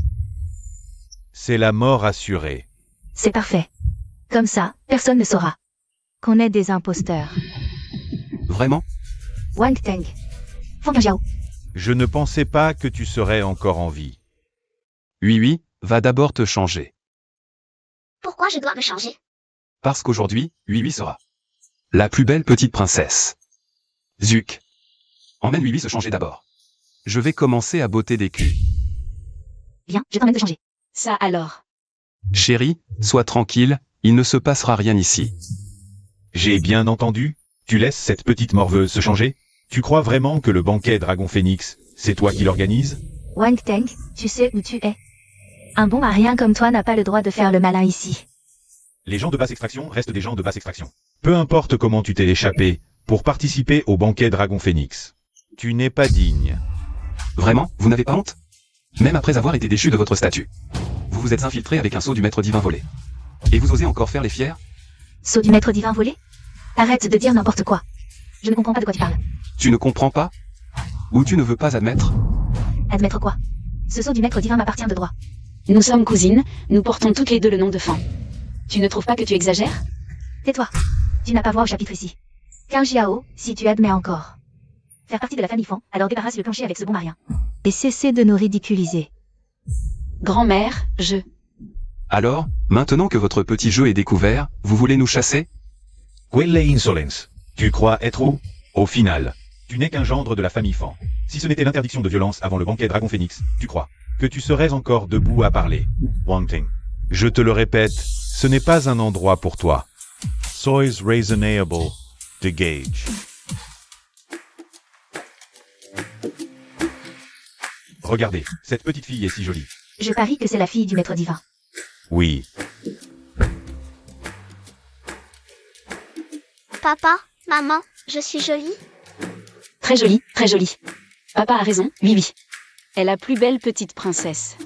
C'est la mort assurée. C'est parfait. Comme ça, personne ne saura qu'on est des imposteurs. Vraiment? Wang Teng. Feng Jiao. Je ne pensais pas que tu serais encore en vie. Oui, va d'abord te changer. Pourquoi je dois me changer? Parce qu'aujourd'hui, Oui sera la plus belle petite princesse. Zuc. Emmène Oui se changer d'abord. Je vais commencer à botter des culs. Viens, je t'emmène te changer. Ça alors. Chérie, sois tranquille, il ne se passera rien ici. J'ai bien entendu? Tu laisses cette petite morveuse se changer? Tu crois vraiment que le banquet Dragon Phénix, c'est toi qui l'organise? Wang Teng, tu sais où tu es. Un bon à rien comme toi n'a pas le droit de faire le malin ici. Les gens de basse extraction restent des gens de basse extraction. Peu importe comment tu t'es échappé, pour participer au banquet Dragon Phénix. Tu n'es pas digne. Vraiment, vous n'avez pas honte? Même après avoir été déchu de votre statut. Vous vous êtes infiltré avec un sceau du maître divin volé. Et vous osez encore faire les fiers? Sceau du maître divin volé? Arrête de dire n'importe quoi. Je ne comprends pas de quoi tu parles. Tu ne comprends pas? Ou tu ne veux pas admettre? Admettre quoi? Ce sceau du maître divin m'appartient de droit. Nous sommes cousines, nous portons toutes les deux le nom de Fan. Tu ne trouves pas que tu exagères? Tais-toi. Tu n'as pas voix au chapitre ici. Qin Jiao, si tu admets encore. Faire partie de la famille Fan, alors débarrasse le plancher avec ce bon marien. Et cessez de nous ridiculiser. Grand-mère, je... Alors, maintenant que votre petit jeu est découvert, vous voulez nous chasser? Quelle insolence. Tu crois être où? Au final, tu n'es qu'un gendre de la famille Fan. Si ce n'était l'interdiction de violence avant le banquet Dragon Phoenix, tu crois que tu serais encore debout à parler. Wang Ting. Je te le répète, ce n'est pas un endroit pour toi. Sois reasonable, de Gage. Regardez, cette petite fille est si jolie. Je parie que c'est la fille du maître divin. Oui. Papa, maman, je suis jolie? Très jolie, très jolie. Papa a raison, oui oui. Est la plus belle petite princesse.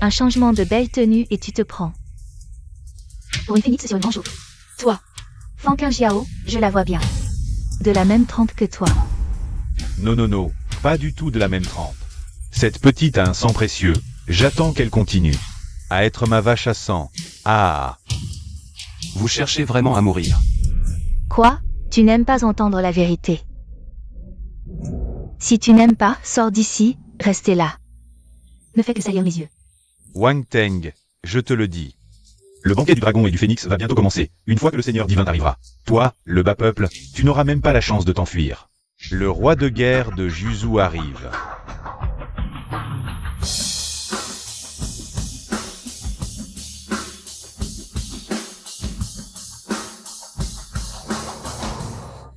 Un changement de belle tenue et tu te prends. Pour une phénix sur une branche haute. Toi, Fan Qin Jiao, je la vois bien. De la même trempe que toi. Non, pas du tout de la même trempe. Cette petite a un sang précieux. J'attends qu'elle continue. À être ma vache à sang. Ah. Vous cherchez vraiment à mourir. Quoi? Tu n'aimes pas entendre la vérité. Si tu n'aimes pas, sors d'ici, restez là. Ne fais que salir mes yeux. Wang Teng, je te le dis. Le banquet du dragon et du phénix va bientôt commencer, une fois que le seigneur divin arrivera. Toi, le bas peuple, tu n'auras même pas la chance de t'enfuir. Le roi de guerre de Juzu arrive.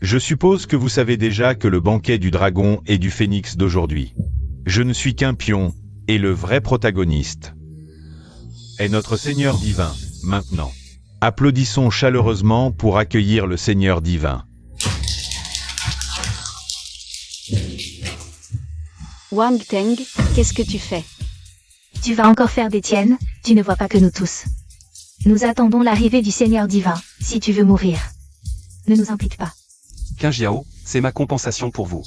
Je suppose que vous savez déjà que le banquet du dragon et du phénix d'aujourd'hui. Je ne suis qu'un pion, et le vrai protagoniste est notre Seigneur divin, maintenant. Applaudissons chaleureusement pour accueillir le Seigneur divin. Wang Teng, qu'est-ce que tu fais? Tu vas encore faire des tiennes, tu ne vois pas que nous tous. Nous attendons l'arrivée du Seigneur divin, si tu veux mourir. Ne nous implique pas. Qin Jiao, c'est ma compensation pour vous.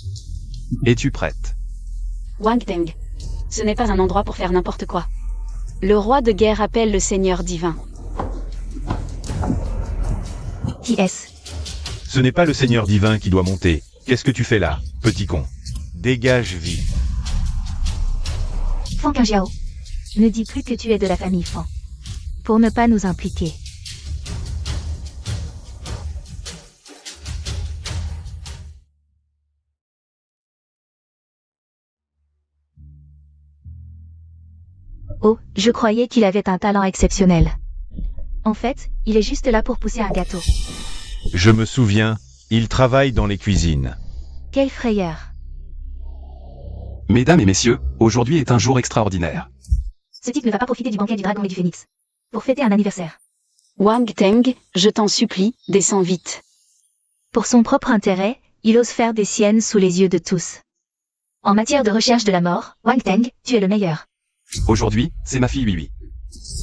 Es-tu prête? Wang Teng, ce n'est pas un endroit pour faire n'importe quoi. Le roi de guerre appelle le seigneur divin. Qui est-ce? Ce n'est pas le Seigneur divin qui doit monter. Qu'est-ce que tu fais là, petit con? Dégage vite. Fan Qin Jiao. Ne dis plus que tu es de la famille Fan. Pour ne pas nous impliquer. Oh, je croyais qu'il avait un talent exceptionnel. En fait, il est juste là pour pousser un gâteau. Je me souviens, il travaille dans les cuisines. Quelle frayeur. Mesdames et messieurs, aujourd'hui est un jour extraordinaire. Ce type ne va pas profiter du banquet du dragon et du phénix. Pour fêter un anniversaire. Wang Teng, je t'en supplie, descends vite. Pour son propre intérêt, il ose faire des siennes sous les yeux de tous. En matière de recherche de la mort, Wang Teng, tu es le meilleur. Aujourd'hui, c'est ma fille Oui.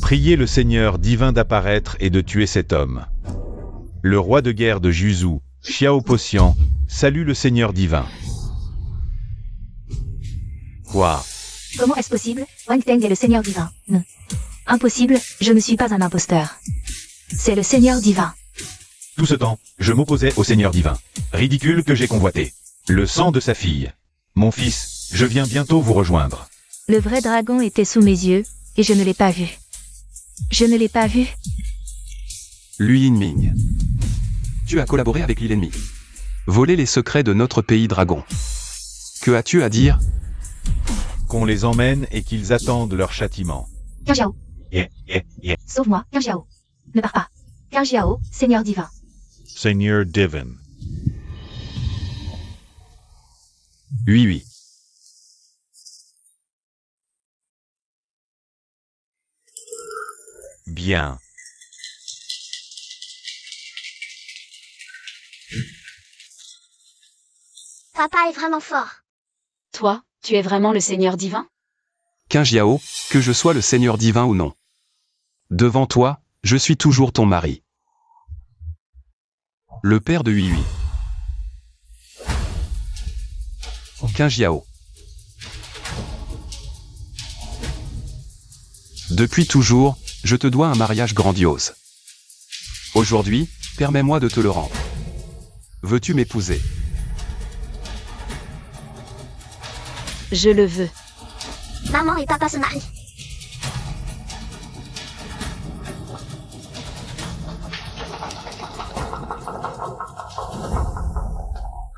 Priez le Seigneur divin d'apparaître et de tuer cet homme. Le roi de guerre de Juzu, Xiao Posian, salue le Seigneur divin. Quoi? Comment est-ce possible? Wang Teng est le Seigneur divin. Non. Impossible, je ne suis pas un imposteur. C'est le Seigneur divin. Tout ce temps, je m'opposais au Seigneur divin. Ridicule que j'ai convoité. Le sang de sa fille. Mon fils, je viens bientôt vous rejoindre. Le vrai dragon était sous mes yeux, et je ne l'ai pas vu. Je ne l'ai pas vu. Lui Ming. Tu as collaboré avec l'ennemi. Volé les secrets de notre pays dragon. Que as-tu à dire? Qu'on les emmène et qu'ils attendent leur châtiment. Qin Jiao. Yeah. Sauve-moi, Qin Jiao. Ne pars pas. Qin Jiao, Seigneur divin. Seigneur divin. Oui. Bien. Papa est vraiment fort. Toi, tu es vraiment le seigneur divin? Qin Jiao, que je sois le Seigneur divin ou non. Devant toi, je suis toujours ton mari. Le père de Huihui. Qin Jiao. Depuis toujours, je te dois un mariage grandiose. Aujourd'hui, permets-moi de te le rendre. Veux-tu m'épouser? Je le veux. Maman et papa se marient.